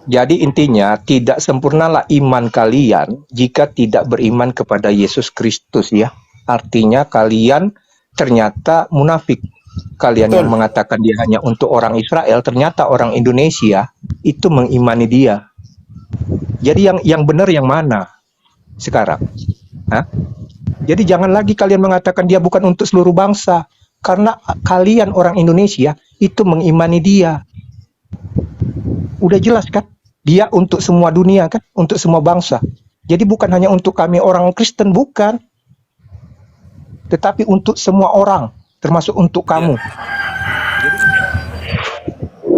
Jadi intinya tidak sempurnalah iman kalian jika tidak beriman kepada Yesus Kristus ya. Artinya kalian ternyata munafik. Kalian yang mengatakan dia hanya untuk orang Israel, ternyata orang Indonesia itu mengimani dia. Jadi yang benar yang mana sekarang? Hah? Jadi jangan lagi kalian mengatakan dia bukan untuk seluruh bangsa. Karena kalian orang Indonesia itu mengimani dia. Udah jelas kan? Dia untuk semua dunia kan? Untuk semua bangsa. Jadi bukan hanya untuk kami orang Kristen, bukan. Tetapi untuk semua orang. Termasuk untuk kamu.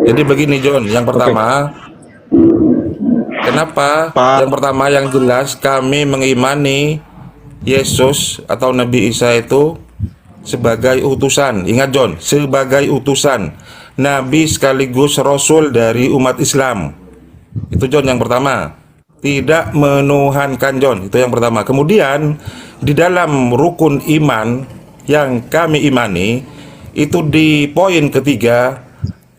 Jadi begini John, yang pertama, kenapa? Yang pertama yang jelas kami mengimani Yesus atau Nabi Isa itu sebagai utusan. Ingat John, sebagai utusan Nabi sekaligus Rasul dari umat Islam. Itu John yang pertama. Tidak menuhankan John, itu yang pertama. Kemudian di dalam rukun iman yang kami imani itu di poin ketiga,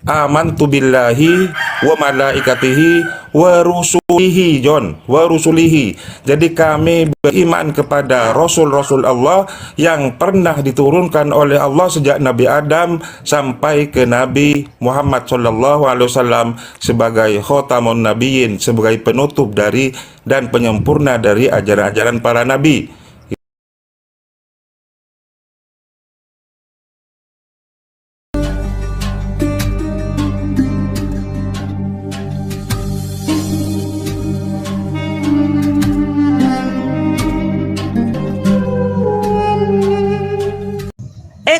amantu billahi wa malaikatihi wa rusulihi John, wa rusulihi. Jadi kami beriman kepada Rasul-Rasul Allah yang pernah diturunkan oleh Allah sejak Nabi Adam sampai ke Nabi Muhammad SAW sebagai khotamun nabiyyin, sebagai penutup dari dan penyempurna dari ajaran-ajaran para nabi.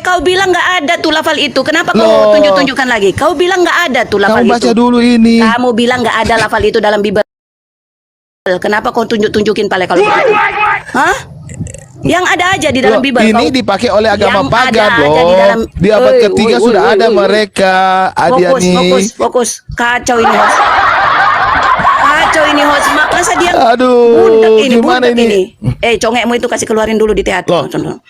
Kau bilang nggak ada tuh lafal itu. Kenapa kau tunjuk-tunjukkan lagi? Kau bilang nggak ada tuh lafal itu. Kamu baca dulu ini. Kamu bilang nggak ada lafal itu dalam Bible. Kenapa kau tunjuk-tunjukin pale kalau begitu? Hah? Yang ada aja di dalam Bible. Ini dipakai oleh agama pagan loh. Di abad ketiga sudah ada mereka. Fokus. Kacau ini host. Kacau ini host. Masa dia budak ini. Congekmu itu kasih keluarin dulu di teater. Congek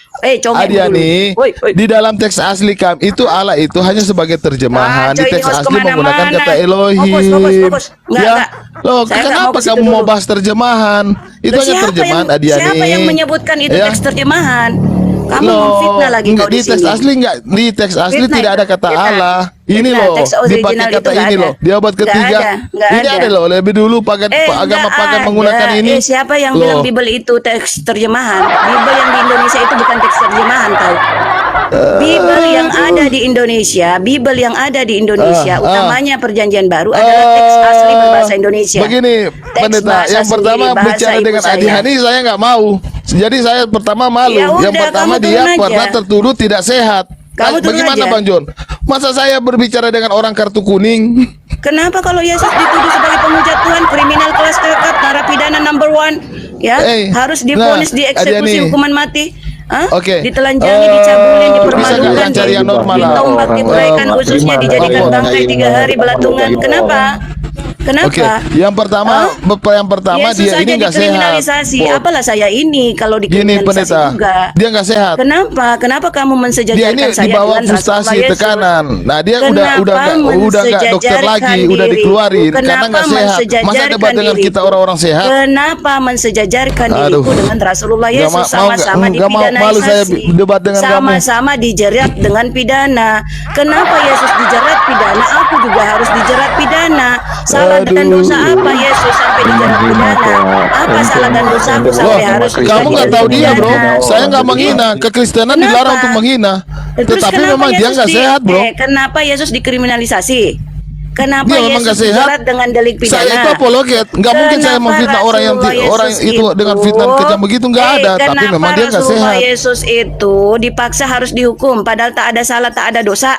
Adiani, di dalam teks asli itu Allah itu hanya sebagai terjemahan. Di teks asli menggunakan kata Elohim. Enggak. Loh, kenapa kamu mau bahas terjemahan? Itu hanya terjemahan Adiani. Siapa yang menyebutkan itu teks terjemahan? Kamu memfitnah lagi kau di teks asli enggak, di teks asli tidak ada kata Allah. Ini loh, dipakai kata ini loh. Di abad ketiga. Ini ada loh, lebih dulu agama pagan menggunakan ini. Siapa yang bilang Bible itu teks terjemahan? Bible yang di Indonesia itu bukan teks terjemahan tahu. Bible yang ada di Indonesia, utamanya Perjanjian Baru adalah teks asli berbahasa Indonesia. Begini, pendeta, yang pertama bicara dengan Adihani saya nggak mau. Jadi saya pertama malu. Yang pertama dia pernah tertuduh tidak sehat. Bagaimana Bang John? Masa saya berbicara dengan orang kartu kuning? Kenapa kalau Yesus dituduh sebagai penghujat Tuhan, kriminal kelas kakap, narapidana number 1, ya harus divonis dieksekusi hukuman mati? Ditelanjangi, dicabulin, dipermalukan, ditombak, dituraikan ususnya, dijadikan bangkai 3 hari belatungan. Kenapa? Yang pertama Yesus dia ini nggak sehat. Apalah saya ini kalau dikriminalisasi juga. Dia nggak sehat. Kenapa kamu mensejajarkan dia ini saya dibawa dengan frustasi, tekanan. Nah dia udah nggak dokter lagi, udah dikeluarin karena nggak sehat. Masa debat dengan kita orang-orang sehat? Kenapa mensejajarkan diriku dengan Rasulullah Yesus? Sama-sama dipidanaisasi, sama-sama dijerat dengan pidana. Kenapa Yesus dijerat pidana? Aku juga harus dijerat pidana. Salah dan dosa apa Yesus sampai dijerat pidana? Apa salah dan dosa aku sampai harus kamu nggak tahu dia bro. Saya nggak menghina. Kekristenan dilarang untuk menghina. Tetapi memang dia nggak sehat bro. Kenapa Yesus dikriminalisasi? Kenapa dia Yesus dijerat dengan delik pidana? Saya itu apologet. Nggak mungkin saya memfitnah orang itu dengan fitnah kejam begitu, nggak ada. Tapi memang dia nggak sehat. Yesus itu dipaksa harus dihukum padahal tak ada salah, tak ada dosa.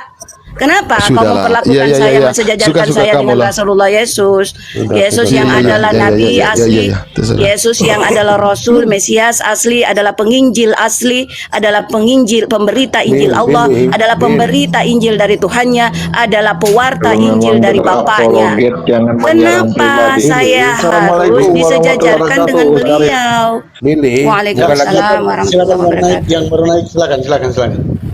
Kenapa kau memperlakukan saya, mensejajarkan saya dengan Rasulullah Yesus? Yesus yang adalah Nabi asli, Yesus yang adalah Rasul, Mesias asli, adalah penginjil asli, adalah penginjil, pemberita Injil Allah, adalah pemberita Injil dari Tuhannya, adalah pewarta Injil dari Bapaknya. Kenapa saya harus disejajarkan dengan beliau? Waalaikumsalam warahmatullahi wabarakatuh. Yang baru naik, silakan.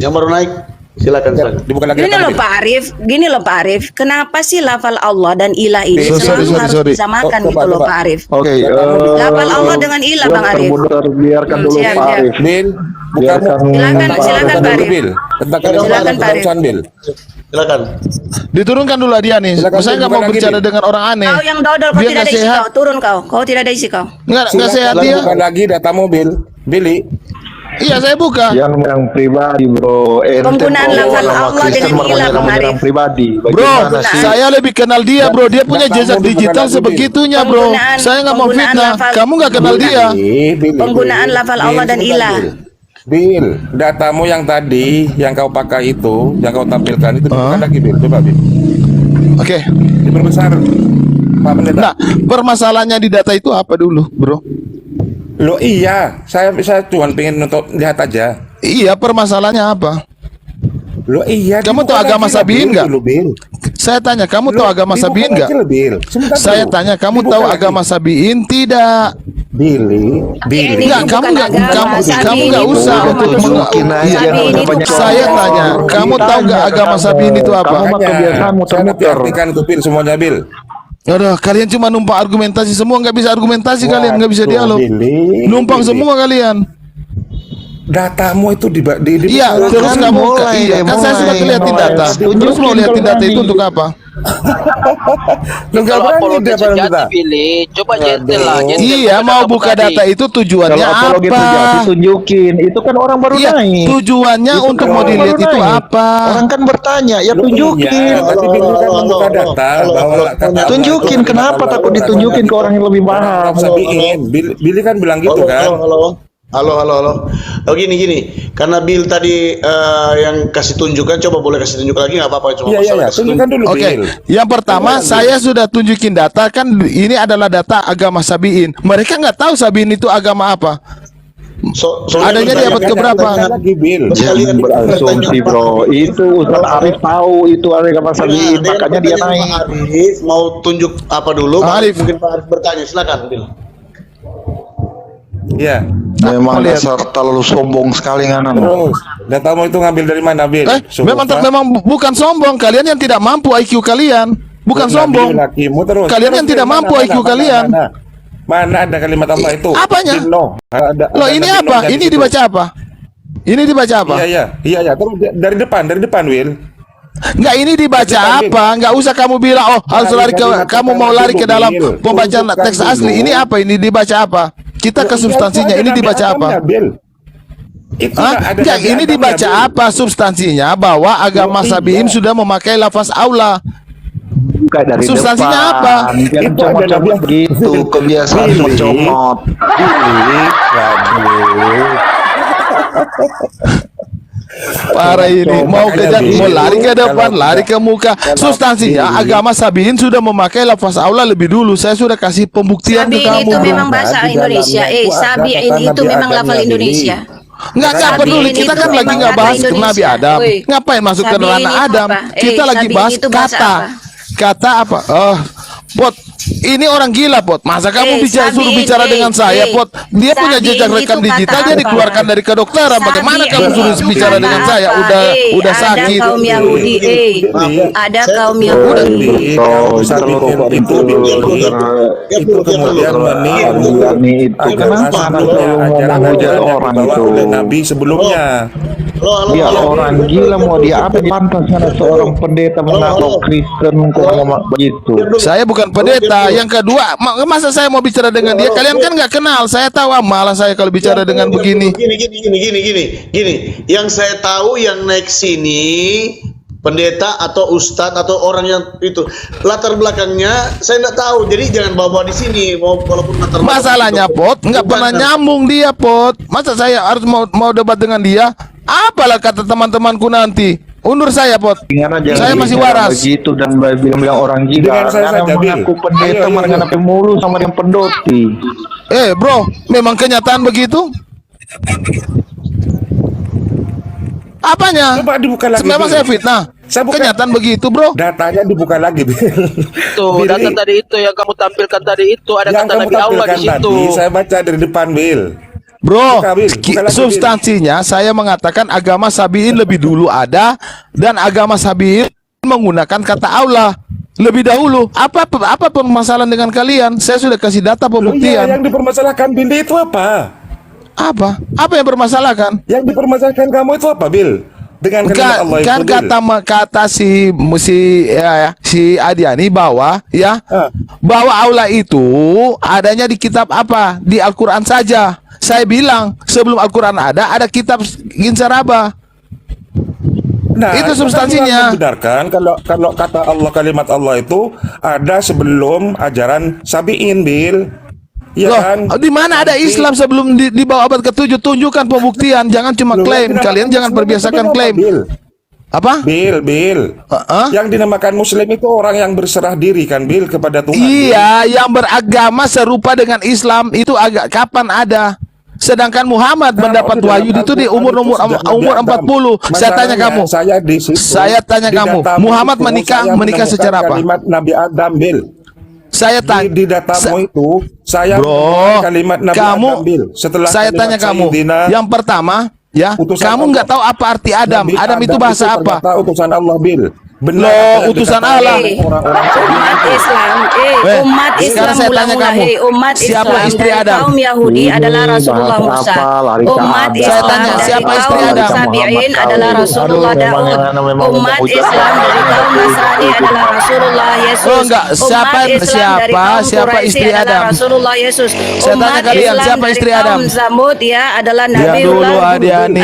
Yang baru naik. Silakan, silakan. Dibuka lagi. Gini loh Pak Arif, kenapa sih lafal Allah dan ilah ini selalu harus disamakan gitu loh Pak Arif? Oke, Lafal Allah dengan ilah Bang Arif. biarkan dulu Siap, Pak siap. Arif. Bil, Silakan Pak Arif. Bil. Tentang Silakan, Pak Arif. Bil. Silakan. Diturunkan dulu hadiah nih. Silakan, Saya nggak bukan mau lagi, bicara Bil. dengan orang aneh. Kau yang dodol, kau Biar tidak nggak ada isi sehat. kau, turun kau tidak ada isi kau. Nggak sehat dia. Bukan lagi datamu, Bil. Billy. Iya, saya buka. Yang pribadi, bro. Penggunaan lafal Allah dengan ilah, Bang Arif. Pribadi. Bro, Bagaimana sih? saya lebih kenal dia, bro. Dia punya Datamu jejak bukan digital lagi, sebegitunya, bro. Saya nggak mau penggunaan fitnah. lafal- Kamu nggak kenal dia. Penggunaan lafal Allah dan ilah. Bil, datamu yang tadi, yang kau pakai itu, yang kau tampilkan itu bukan lagi, Bil. Coba, Bil. Oke. Diperbesar. Pak Pendeta. Nah, permasalahannya di data itu apa dulu, bro? Loh iya, saya cuma pengen untuk lihat aja. Iya, permasalahannya apa? Loh iya. Kamu tahu dibuka agama lagi lah, Sabiin Bil, nggak? dulu, Bil. Saya tanya, kamu tahu Loh, agama dibuka Sabiin lagi nggak? lah, Bil. Sebentar Saya dulu. tanya, kamu Dibuka tahu lagi. agama Sabiin tidak? Billy. Ini Enggak, bukan kamu nggak agama, Sabi kamu ini nggak bukan usah agama. untuk Tunjukin aja. Iya. Sabi ini tuh Saya tanya, kamu tahu nggak agama Sabiin itu apa? Kamu mah kebiasaan Saya nanti muter-muter. artikan itu, Bil, semuanya, Bil. Aduh, kalian cuma numpang argumentasi semua, nggak bisa argumentasi kalian, nggak bisa Waduh, dialog. Billy. Numpang Billy. semua kalian. Datamu itu di Iya, terus Kan kamu mulai, iya, kan saya sudah mulai, liatin mulai. data. Terus mau Tunjukin liatin kalau data itu berani. untuk apa? Enggak Kalau berani apologi dia Pak sejati Pendeta. pilih, coba gentle lah. Waduh. gentle Iya, pakai mau kamu buka tadi. data itu tujuannya Kalau apologi terjadi, apa? tunjukin. Itu kan orang baru Iya, naik. tujuannya Itu untuk kan mau orang dilihat baru itu naik. apa? Orang kan bertanya, ya Loh, tunjukin. Iya, tapi Billy kan membuka data bahwa kata Allah Tunjukin, itu kenapa kata takut Allah. ditunjukin ke orang yang lebih paham? Sabiin. Billy kan bilang gitu kan. Halo. Oh gini. Karena Bill tadi yang kasih tunjukkan, coba boleh kasih tunjuk lagi nggak apa-apa, cuma Iya, masalah kasih tunjukkan dulu, Oke, Bill. yang pertama saya sudah tunjukin data kan ini adalah data agama Sabiin. Mereka nggak tahu Sabiin itu agama apa. Adanya di abad keberapa? Lagi, Bill. Jangan berasumsi, bro. Itu Ustaz Arif tahu itu agama Sabiin, makanya dia naik. Arif mau tunjuk apa dulu? Arif. Mungkin Pak Arif bertanya, silakan Bill. Iya. Memang Lihat. dasar terlalu sombong sekali nganan. Terus, datamu itu ngambil dari mana, Bill? Memang bukan sombong, kalian yang tidak mampu IQ kalian. Bukan sombong. Kalian yang tidak mampu IQ kalian. Mana ada kalimat Allah itu? Apanya? Dino. Loh, ini apa? Ini dibaca apa? Ini dibaca apa? Iya. Terus dari depan, Will. Enggak, ini dibaca apa? Enggak usah kamu bilang harus lari ke kamu mau lari ke dalam pembacaan teks asli. Ini apa? Ini dibaca apa? Kita ke substansinya. Ini dibaca apa? Enggak, ini dibaca apa substansinya bahwa agama Sabiin sudah memakai lafaz aula. Buka dari Substansinya depan. apa? Jangan comot-comot gitu, kebiasaan mencomot. Parah ini, mau lari ke depan, lari ke muka. Substansinya agama Sabiin sudah memakai lafaz aula lebih dulu. Saya sudah kasih pembuktian ke Sabiin kamu. itu Bro. memang bahasa Indonesia. Sabiin itu memang lafal Indonesia. Enggak peduli, Sabiin kita itu kan lagi memang nggak kata bahas ke Indonesia. Nabi Adam. Woi. Ngapain masuk ke Sabiin ranah itu Adam? apa? Kita lagi Sabiin bahas itu bahasa kata. apa? Kata apa? Pot, ini orang gila, Pot. Masa kamu suruh Sabiin, bicara dengan saya, Pot? Dia punya Sabiin jejak rekam itu kata digital, dia apa? dikeluarkan dari kedokteran. Bagaimana Sabiin kamu suruh itu bicara kata dengan saya? apa? Udah sakit. Ada kaum Yahudi, ada kaum Udah, Yahudi. itu kemudian meniru itu kenapa anak selalu ngomong hujat orang itu? oleh Nabi sebelumnya. Dia orang gila, mau dia apa? Pantas ada seorang pendeta mengaku Kristen kok ngomong begitu. Saya bukan pendeta. Yang kedua, masa saya mau bicara dengan dia? Kalian kan nggak kenal. Saya tahu malah saya kalau bicara dengan begini. Gini. Yang saya tahu yang naik sini pendeta atau ustadz atau orang yang itu latar belakangnya saya nggak tahu, jadi jangan bawa di sini walaupun latar belakang Masalahnya itu. Pot, nggak Bukan, pernah nyambung dia, Pot. Masa saya harus mau debat dengan dia? Apalah kata teman-temanku nanti. Undur saya, Pot. Dengan aja Saya masih waras. begitu dan bilang orang gila. Dengan saya Karena saja, Bil. mengaku pendeta Ayo. dengan apa mulu sama yang pendoti. Bro, memang kenyataan begitu? Apanya? Coba dibuka lagi, Memang Bil. saya fitnah. Saya bukan- Kenyataan begitu, Bro. Datanya dibuka lagi, Bil. Tuh, Billy. data tadi itu yang kamu tampilkan tadi itu ada Yang kata kamu Nabi Allah di tampilkan situ. tadi, saya baca dari depan, Bil. Bro, Bukan, Bil. Bukan lagi, Bil. substansinya saya mengatakan agama Sabi'in lebih dulu ada, dan agama Sabi'in menggunakan kata Allah lebih dahulu. Apa permasalahan dengan kalian? Saya sudah kasih data Loh, iya, pembuktian. yang dipermasalahkan Bil itu apa? Apa yang permasalahkan? Yang dipermasalahkan kamu itu apa, Bil? Dengan kalimat Allah itu, Kan Bil. kata si Adiani bahwa bahwa Allah itu adanya di kitab apa? Di Al-Qur'an saja. Saya bilang sebelum Al-Qur'an ada kitab Ginsaraba. Nah, Itu kan substansinya. membenarkan kalau kata Allah, kalimat Allah itu ada sebelum ajaran Sabi'in, Bil. Iya Loh, kan? di mana ada Nanti- Islam sebelum di bawah abad ke-7? Tunjukkan pembuktian, jangan cuma Loh, klaim. yang Kalian dinamakan jangan Muslim perbiasakan itu klaim. Bil. Apa? Bil. Yang dinamakan Muslim itu orang yang berserah diri kan, Bil, kepada Tuhan. Bil. Iya, yang beragama serupa dengan Islam itu agak kapan ada? Sedangkan Muhammad Kalau mendapat di dalam wahyu itu di Al-Quran umur itu sudah umur Nabi 40. Adam. Saya tanya Masalahnya, kamu. Saya di situ. Saya tanya Di kamu, datamu Muhammad itu, menikah saya menikah menemukan secara apa? Kalimat Nabi Adam, Bil. Saya tanya. Di datamu itu saya Bro, menemukan kalimat Nabi kamu, Adam, Bil. Setelah saya kalimat tanya kamu. Sayyidina, Yang pertama, ya, utusan kamu Allah. nggak tahu apa arti Adam. Nabi Adam itu bahasa apa? ternyata utusan Allah, Bil. Benar Loh, apa yang utusan dikatakan Allah. oleh orang-orang Umat Islam, umat sekarang Islam saya tanya mula-mula, kamu, umat siapa Islam istri dari Adam? kaum Yahudi adalah Rasulullah bahasa Musa. apa, lari ke Umat Adam. Islam Saya tanya, dari siapa istri kaum Adam? Sabi'in adalah Rasulullah Memang Daud. yang Umat hujat. Islam dari kaum Nasrani adalah Rasulullah Yesus. Oh, enggak. Umat Islam dari kaum Siapa Quraisy istri adalah Adam? Rasulullah Yesus. Saya tanya Umat kalian, Islam siapa dari istri kaum Adam? Zamud ya adalah Nabi dulu, Adiani.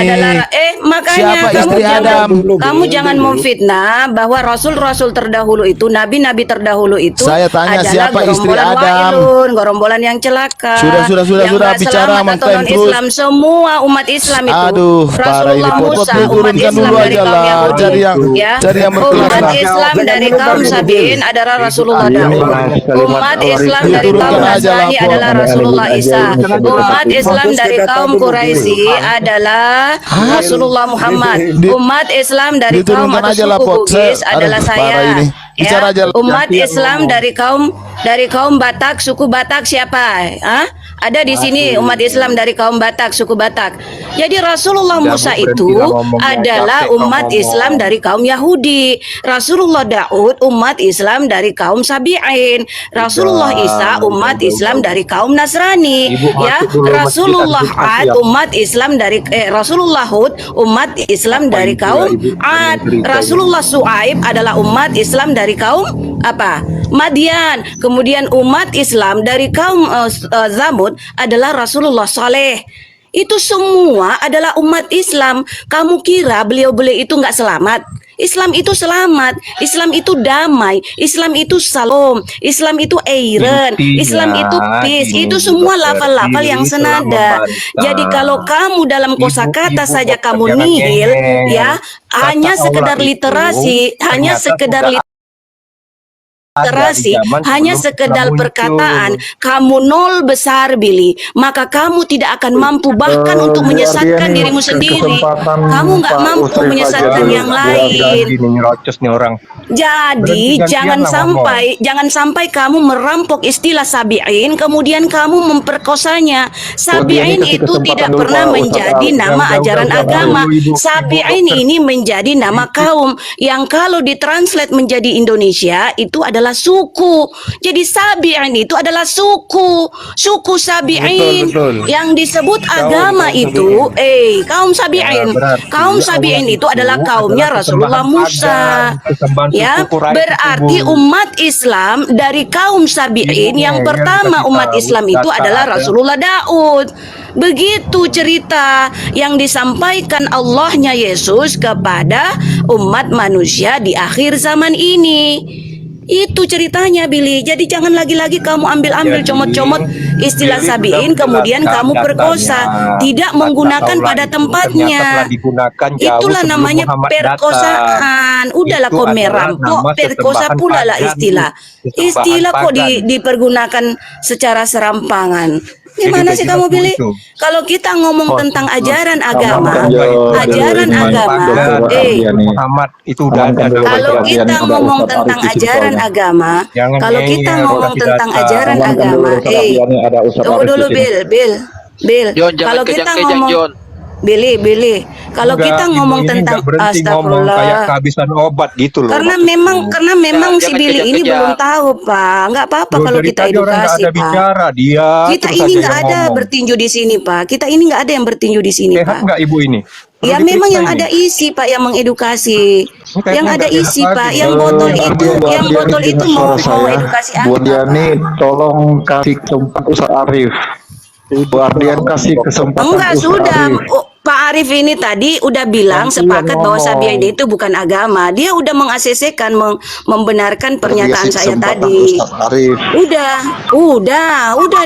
Makanya Siapa kamu istri jangan Adam? kamu jangan memfitnah bahwa rasul-rasul terdahulu itu, nabi-nabi terdahulu itu Saya tanya, adalah siapa istri gerombolan Adam? wailun, gerombolan yang celaka. Sudah, yang bicara, nggak selamat atau mengklaim terus. non-Islam, semua umat Islam itu. Aduh, parah ini. Rasulullah Musa, umat Turunkan Islam dulu dari aja kaum lah. Yahudi, Cari yang berkelas umat lah. Islam dari kaum Sabi'in adalah Rasulullah Daud. Umat Islam dari kaum Turunkan aja lah, Nasrani Pok. adalah Rasulullah Isa. Umat Islam dari kaum Quraisy adalah Rasulullah Muhammad. Umat Islam dari kaum Diturunkan atau aja lah, suku Pok. Bugis Aduh, adalah parah saya. ini. Bicara aja lah. Umat Islam dari kaum Batak, suku Batak siapa? Ada di sini umat Islam dari kaum Batak, suku Batak. Jadi Rasulullah Musa itu adalah umat Islam dari kaum Yahudi. Rasulullah Daud umat Islam dari kaum Sabi'in. Rasulullah Isa umat Islam dari kaum Nasrani. Ya, Rasulullah Ad umat Islam dari Rasulullah Hud umat Islam dari kaum Ad. Rasulullah Su'aib adalah umat Islam dari kaum apa? Madian. Kemudian umat Islam dari kaum Zamud adalah Rasulullah Saleh. Itu semua adalah umat Islam. Kamu kira beliau-beliau itu nggak selamat? Islam itu selamat, Islam itu damai, Islam itu salam, Islam itu airen, Islam itu peace. Itu semua lafal-lafal yang senada. Jadi kalau kamu dalam kosakata saja kamu nihil, ya hanya sekedar literasi, hanya sekedar literasi, hanya sekedar perkataan, kamu nol besar Billy, maka kamu tidak akan mampu bahkan untuk menyesatkan dirimu sendiri. Kamu nggak mampu menyesatkan yang lain. Jadi jangan sampai kamu merampok istilah Sabi'in kemudian kamu memperkosanya. Sabi'in itu tidak pernah menjadi nama ajaran agama. Sabi'in ini menjadi nama kaum yang kalau ditranslate menjadi Indonesia itu adalah suku. Jadi Sabi'in itu adalah suku Sabi'in. Betul. Yang disebut agama itu kaum Sabi'in. Kaum Sabi'in itu adalah kaumnya Rasulullah Musa. Ya, berarti umat Islam dari kaum Sabi'in yang pertama umat Islam itu adalah Rasulullah Daud. Begitu cerita yang disampaikan Allahnya Yesus kepada umat manusia di akhir zaman ini. Itu ceritanya Billy. Jadi jangan lagi-lagi kamu ambil-ambil comot-comot istilah Sabi'in kemudian kamu perkosa, tidak menggunakan pada tempatnya. Itulah namanya perkosaan. Udahlah kok merampok, perkosa pula lah istilah. Istilah kok dipergunakan secara serampangan. Gimana sih kamu pilih? Kalau kita ngomong tentang ajaran agama, Muhammad itu udah ada. kalau kita ngomong tentang ajaran agama, kalau kita ngomong tentang ajaran agama, tunggu dulu Bill. Bil, John, jangan kalau kita kejang-kejang, ngomong John. Billy, kalau Enggak, kita Ibu ngomong ini tentang nggak berhenti ngomong kayak astagfirullah. kehabisan obat gitu loh. Karena maksudku. memang si Jangan Billy ini kejang-kejang. belum tahu, Pak. Nggak apa-apa Loh, kalau dari kita tadi orang nggak edukasi, ada Pak. bicara, dia Kita terus ini aja nggak yang ada ngomong. bertinju di sini, Pak. Kita ini nggak ada yang bertinju di sini, Sehat Pak. nggak Ibu ini? Perlu Ya memang diperiksa yang ini. ada isi, Pak, yang mengedukasi. Ini kayaknya Yang ada nggak sehat isi, lagi Pak. nih. Yang botol itu, Bu yang Ardiani botol itu dengar mau suara saya. edukasi Bu apa, Ardiani, Pak? tolong kasih kesempatan Ustaz Arif. Bu Ardian kasih kesempatan Enggak, Ustaz sudah. Arif. Oh, Pak Arif ini tadi udah bilang Nanti sepakat yang bahwa ngomong. Sabian itu bukan agama. Dia udah meng-ACC-kan, membenarkan pernyataan Kasih saya kesempatan tadi. Ustaz Arif. Udah.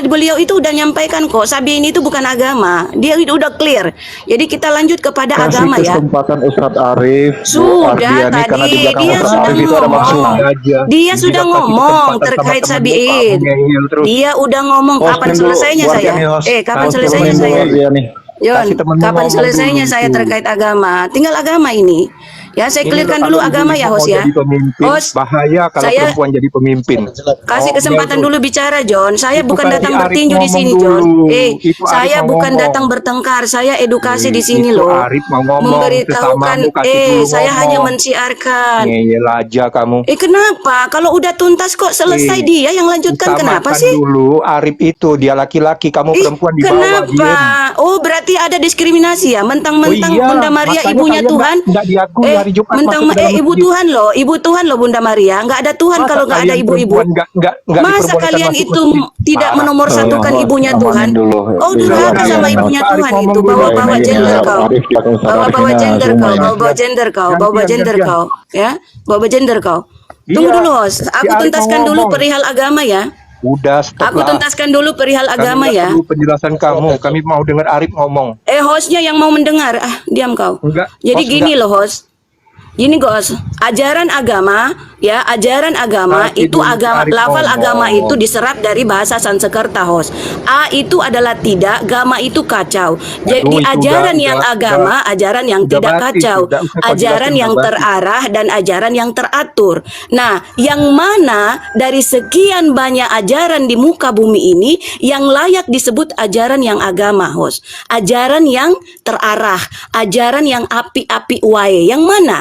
Beliau itu udah nyampaikan kok. Sabian itu bukan agama. Dia itu udah clear. Jadi kita lanjut kepada Kasih agama ya. kesempatan Ustaz Arif. Bu Sudah Ardiani, karena di tadi belakang dia Ustaz sudah Arif itu ada maksud. ngomong. aja. Dia sudah Tidak kasih ngomong kesempatan terkait sama temen Sabiin. kamu, ngeyel terus. Dia udah ngomong Hostin kapan dulu, selesainya Bu saya? Ardiani, host. Kapan Host selesainya dulu, Bu saya? Ardiani. Jon, Kasih temenmu kapan ngomong selesainya dulu saya itu. terkait agama? Tinggal agama ini. Ya, saya Ini clearkan kalau dulu Ibu agama ini ya, mau host ya. jadi pemimpin, Host, bahaya kalau saya perempuan jadi pemimpin. kasih kesempatan terus. dulu bicara, John. Saya Itu bukan kasih datang Arif bertinju di ngomong sini, John. dulu. Itu Arif Saya mau bukan ngomong. datang bertengkar. Saya edukasi di sini Itu loh. Arif mau ngomong, Memberitahukan, sesamamu kasih dulu saya hanya ngomong. mensiarkan. Ngeyel aja kamu. Kenapa? Kalau udah tuntas kok selesai dia yang lanjutkan, kenapa Utamakan sih? dulu Arif itu, dia laki-laki, kamu perempuan di bawah. Kenapa? diem. Oh, berarti ada diskriminasi ya? Mentang-mentang Oh iya, Bunda Maria makanya ibunya kalian Tuhan. nggak diakui hari Jumat mentang masuk ke dalam ibu masjid. Tuhan loh, ibu Tuhan loh Bunda Maria. Nggak ada Tuhan Masa kalau nggak ada kalian ibu-ibu. perempuan nggak Masa diperbolehkan kalian masuk itu masjid? tidak Parah. menomorsatukan Tolong, ibunya amanin Tuhan? dulu. Oh, durhaka sama Jangan, ibunya Pak Arif Tuhan ngomong itu. dulu. Bawa-bawa Ini gender Ustaz kau. Arif, belakang Ustaz Arif Bawa-bawa ini gender kau. semuanya. Bawa-bawa gender kau. Gantian, Bawa-bawa gender gantian. kau. Ya, bawa gender kau. Tunggu Iya, dulu, host. si Aku Arif mau tuntaskan dulu ngomong. perihal agama ya. Udah stop Aku lah. tuntaskan dulu perihal Kami agama nggak ya. perlu penjelasan kamu. Kami mau dengar Arif ngomong. Hostnya yang mau mendengar. Diam kau. Enggak, Jadi host gini enggak. loh, host. Gini guys, ajaran agama ya, ajaran agama Nanti itu dulu agama, Arif lafal ngomong. agama itu diserap dari bahasa Sanskerta, host. A itu adalah tidak, gama itu kacau. Jadi Aduh, itu ajaran udah- yang udah- agama, ajaran yang udah tidak basi, kacau, udah usah kau ajaran jelasin, yang udah basi. terarah dan ajaran yang teratur. Nah, yang mana dari sekian banyak ajaran di muka bumi ini yang layak disebut ajaran yang agama, host? Ajaran yang terarah, ajaran yang api-api wae. Yang mana?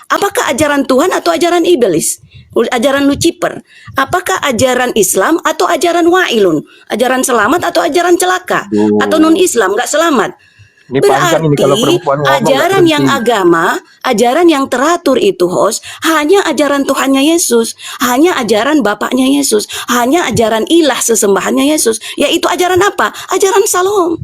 Apakah ajaran Tuhan atau ajaran iblis? Ajaran Lucifer? Apakah ajaran Islam atau ajaran Wa'ilun? Ajaran selamat atau ajaran celaka? Atau non-Islam nggak selamat? Ini panjang ini kalau Berarti perempuan ngomong nggak ajaran yang berhenti. agama, ajaran yang teratur itu, host, hanya ajaran Tuhannya Yesus, hanya ajaran Bapaknya Yesus, hanya ajaran ilah sesembahannya Yesus, yaitu ajaran apa? Ajaran Salom.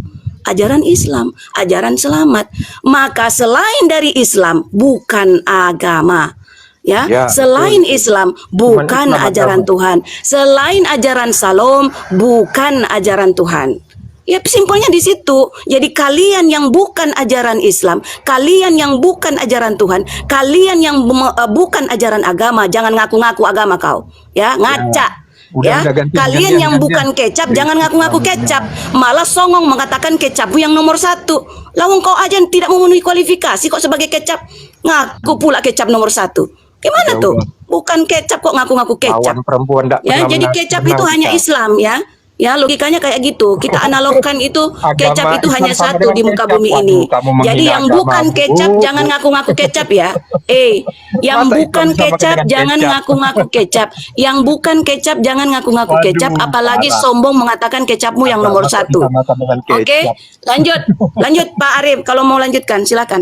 Ajaran Islam, ajaran selamat. Maka selain dari Islam bukan agama. Ya, Ya, selain Islam bukan Islam ajaran agama. Tuhan. Selain ajaran Salom bukan ajaran Tuhan. Ya, simpelnya di situ. Jadi kalian yang bukan ajaran Islam, kalian yang bukan ajaran Tuhan, kalian yang bukan ajaran agama, jangan ngaku-ngaku agama kau. Ya, ngaca. Udah, gantian, Kalian gantian, yang gantian. bukan kecap jangan ngaku-ngaku kecap, malah songong mengatakan kecapmu yang nomor 1. Lawang kau aja yang tidak memenuhi kualifikasi kok sebagai kecap, ngaku pula kecap nomor 1. Gimana Ya tuh? udah. Bukan kecap kok ngaku-ngaku kecap. Lawan perempuan nggak Ya, pernah jadi menang- kecap menang itu hanya kita. Islam ya. Ya, logikanya kayak gitu. Kita analogkan itu kecap itu Islam hanya sama satu dengan di muka kecap. bumi Waduh, ini. kamu menghina Jadi yang agama. bukan kecap jangan ngaku-ngaku kecap ya. Yang Masa bukan Islam sama kecap dengan jangan kecap? ngaku-ngaku kecap. Yang bukan kecap jangan ngaku-ngaku Waduh, kecap, apalagi parah. sombong mengatakan kecapmu yang nomor Agama kok 1. disamakan dengan Oke, kecap? lanjut Pak Arif. Kalau mau lanjutkan silakan.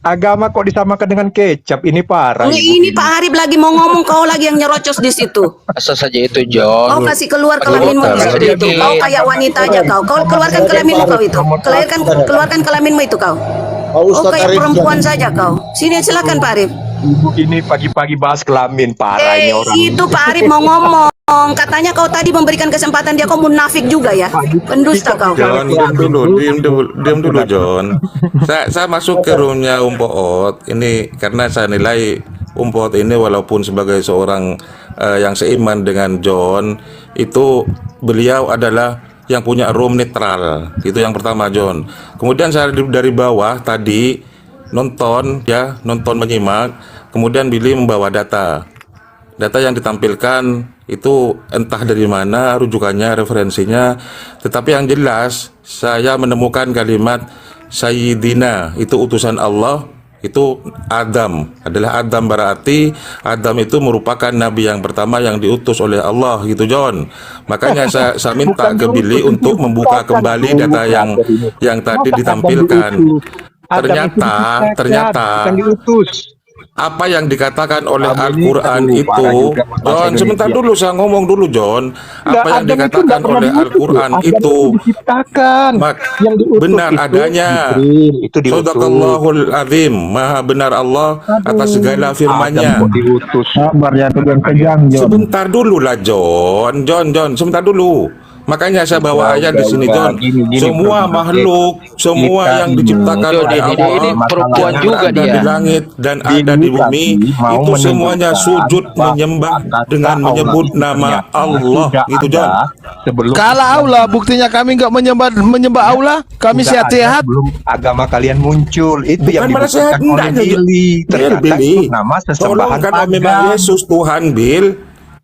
Agama kok disamakan dengan kecap? Ini parah. Ibu. Ini Pak Arif lagi mau ngomong, kau lagi yang nyerocos di situ. Asal saja itu, John. Kau kasih keluar kelaminmu di situ itu. sedikit. Kau kayak wanita aja kau. Kau keluarkan kelaminmu kau itu. Keluarkan kelaminmu itu kau. Oh, Oh, Ustaz kayak Arif perempuan saja kau. Sini silakan Pak Arif. Ibu ini pagi-pagi bahas kelamin, parah ini orang. Itu Pak Arif mau ngomong. Katanya kau tadi memberikan kesempatan dia, kau munafik juga ya. Pendusta kau. John, diam dulu, John. Saya masuk ke roomnya Poot ini karena saya nilai Poot ini walaupun sebagai seorang yang seiman dengan John, itu beliau adalah yang punya room netral. Itu yang pertama, John. Kemudian saya dari bawah tadi nonton menyimak, kemudian Billy membawa data. data yang ditampilkan itu entah dari mana rujukannya, referensinya, tetapi yang jelas saya menemukan kalimat Sayyidina, itu utusan Allah, itu Adam, adalah Adam, berarti Adam itu merupakan nabi yang pertama yang diutus oleh Allah gitu, John. Makanya saya minta ke Billy untuk membuka kembali data yang tadi ditampilkan. Ternyata apa yang dikatakan oleh Al-Quran itu, John, sebentar dulu, saya ngomong dulu, John. Apa yang dikatakan oleh Al-Quran itu benar adanya. Sadaqallahul azim, maha benar Allah atas segala firman-Nya. Sebentar dulu lah, John, sebentar dulu. Makanya saya bawa ayat di sini, John. Semua makhluk, semua yang diciptakan oleh Allah, ini perempuan juga ada dia. di langit dan ada di bumi, itu semuanya sujud menyembah dengan menyebut nama Allah, gitu, John. Kalau Allah, buktinya kami nggak menyembah Allah, kami sehat-sehat. Belum agama kalian muncul, itu yang Bukan malah sehat, dibuktikan oleh enggak, Billy. Ternyata Billy. itu nama Tolong, sesembahan karena memang pagan. Yesus Tuhan, Bill.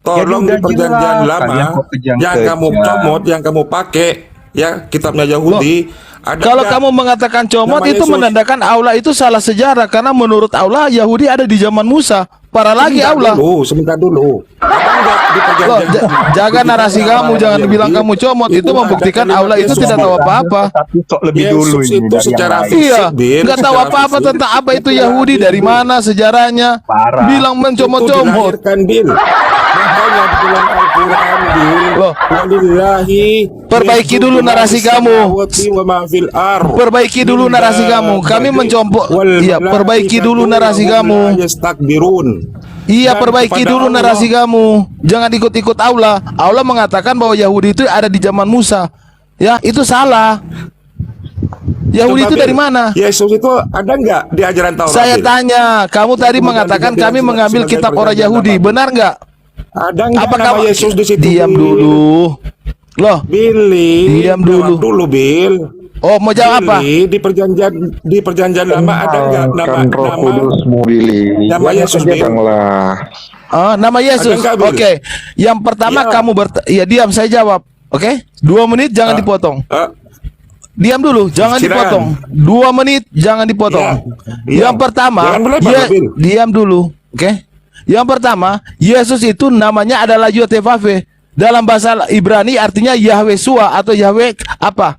Tolong Ya, di perjanjian jelas. lama Kalian kok kejam yang kamu kejam. comot, yang kamu pakai, ya kitabnya Yahudi. Ada Kalau nggak kamu mengatakan comot, nama itu Yesus? menandakan Allah itu salah sejarah, karena menurut Allah Yahudi ada di zaman Musa. Para lagi Allah. Sebentar dulu. Ada nggak di Loh, perjanjian? jaga narasi kamu, jangan bilang kamu comot. Itu ada membuktikan kalimat Allah itu Yesus, tidak tahu Bill. apa-apa. Tapi sok lebih dulu Yesus ini itu dari yang secara lain. fisik, Iya, Bill, nggak tahu secara apa-apa fisik. tentang apa itu Itu Yahudi, lahir, dari Bill. mana sejarahnya. Parah. Bilang Itu mencomot-comot. dilahirkan, Bill. Makanya di dalam Al-Quran, Bill. Loh. Walillahi Perbaiki yasjudu dulu ma narasi fis kamu. samawati wa ma fil ardh. Perbaiki dulu narasi kamu. Kami mencompok. Iya, perbaiki dulu narasi kamu. Iya, Dan perbaiki kepada dulu Allah. narasi kamu. Jangan ikut-ikut Allah. Allah mengatakan bahwa Yahudi itu ada di zaman Musa. Ya, itu salah. Yahudi itu dari mana? Yesus itu ada nggak di ajaran Taurat? Saya Bill? tanya, kamu tadi Kemudian mengatakan dibilang kami mengambil sebagai kitab orang perjanjian Yahudi. lama. Benar nggak? Ada nggak Apa nama kamu Yesus di situ? diam Bill? dulu? Loh, Billy, Diam jawab dulu. Bill. oh mau jawab apa? Billy, di perjanjian lama ada nggak nama Kan Roh Kudusmu, Billy. nama Yesus, Bill? Lah. Oh, nama Yesus. Ada nggak, Bill? Oke. Yang pertama Iya. kamu ya diam, saya jawab. Oke? 2 menit jangan dipotong. Diam dulu, jangan Silakan. dipotong. 2 menit jangan dipotong. Iya. Yang pertama, Jangan melebar, Bill. diam dulu. Oke? Yang pertama, Yesus itu namanya adalah Yotevave. Dalam bahasa Ibrani artinya Yahweh Sua atau Yahweh apa?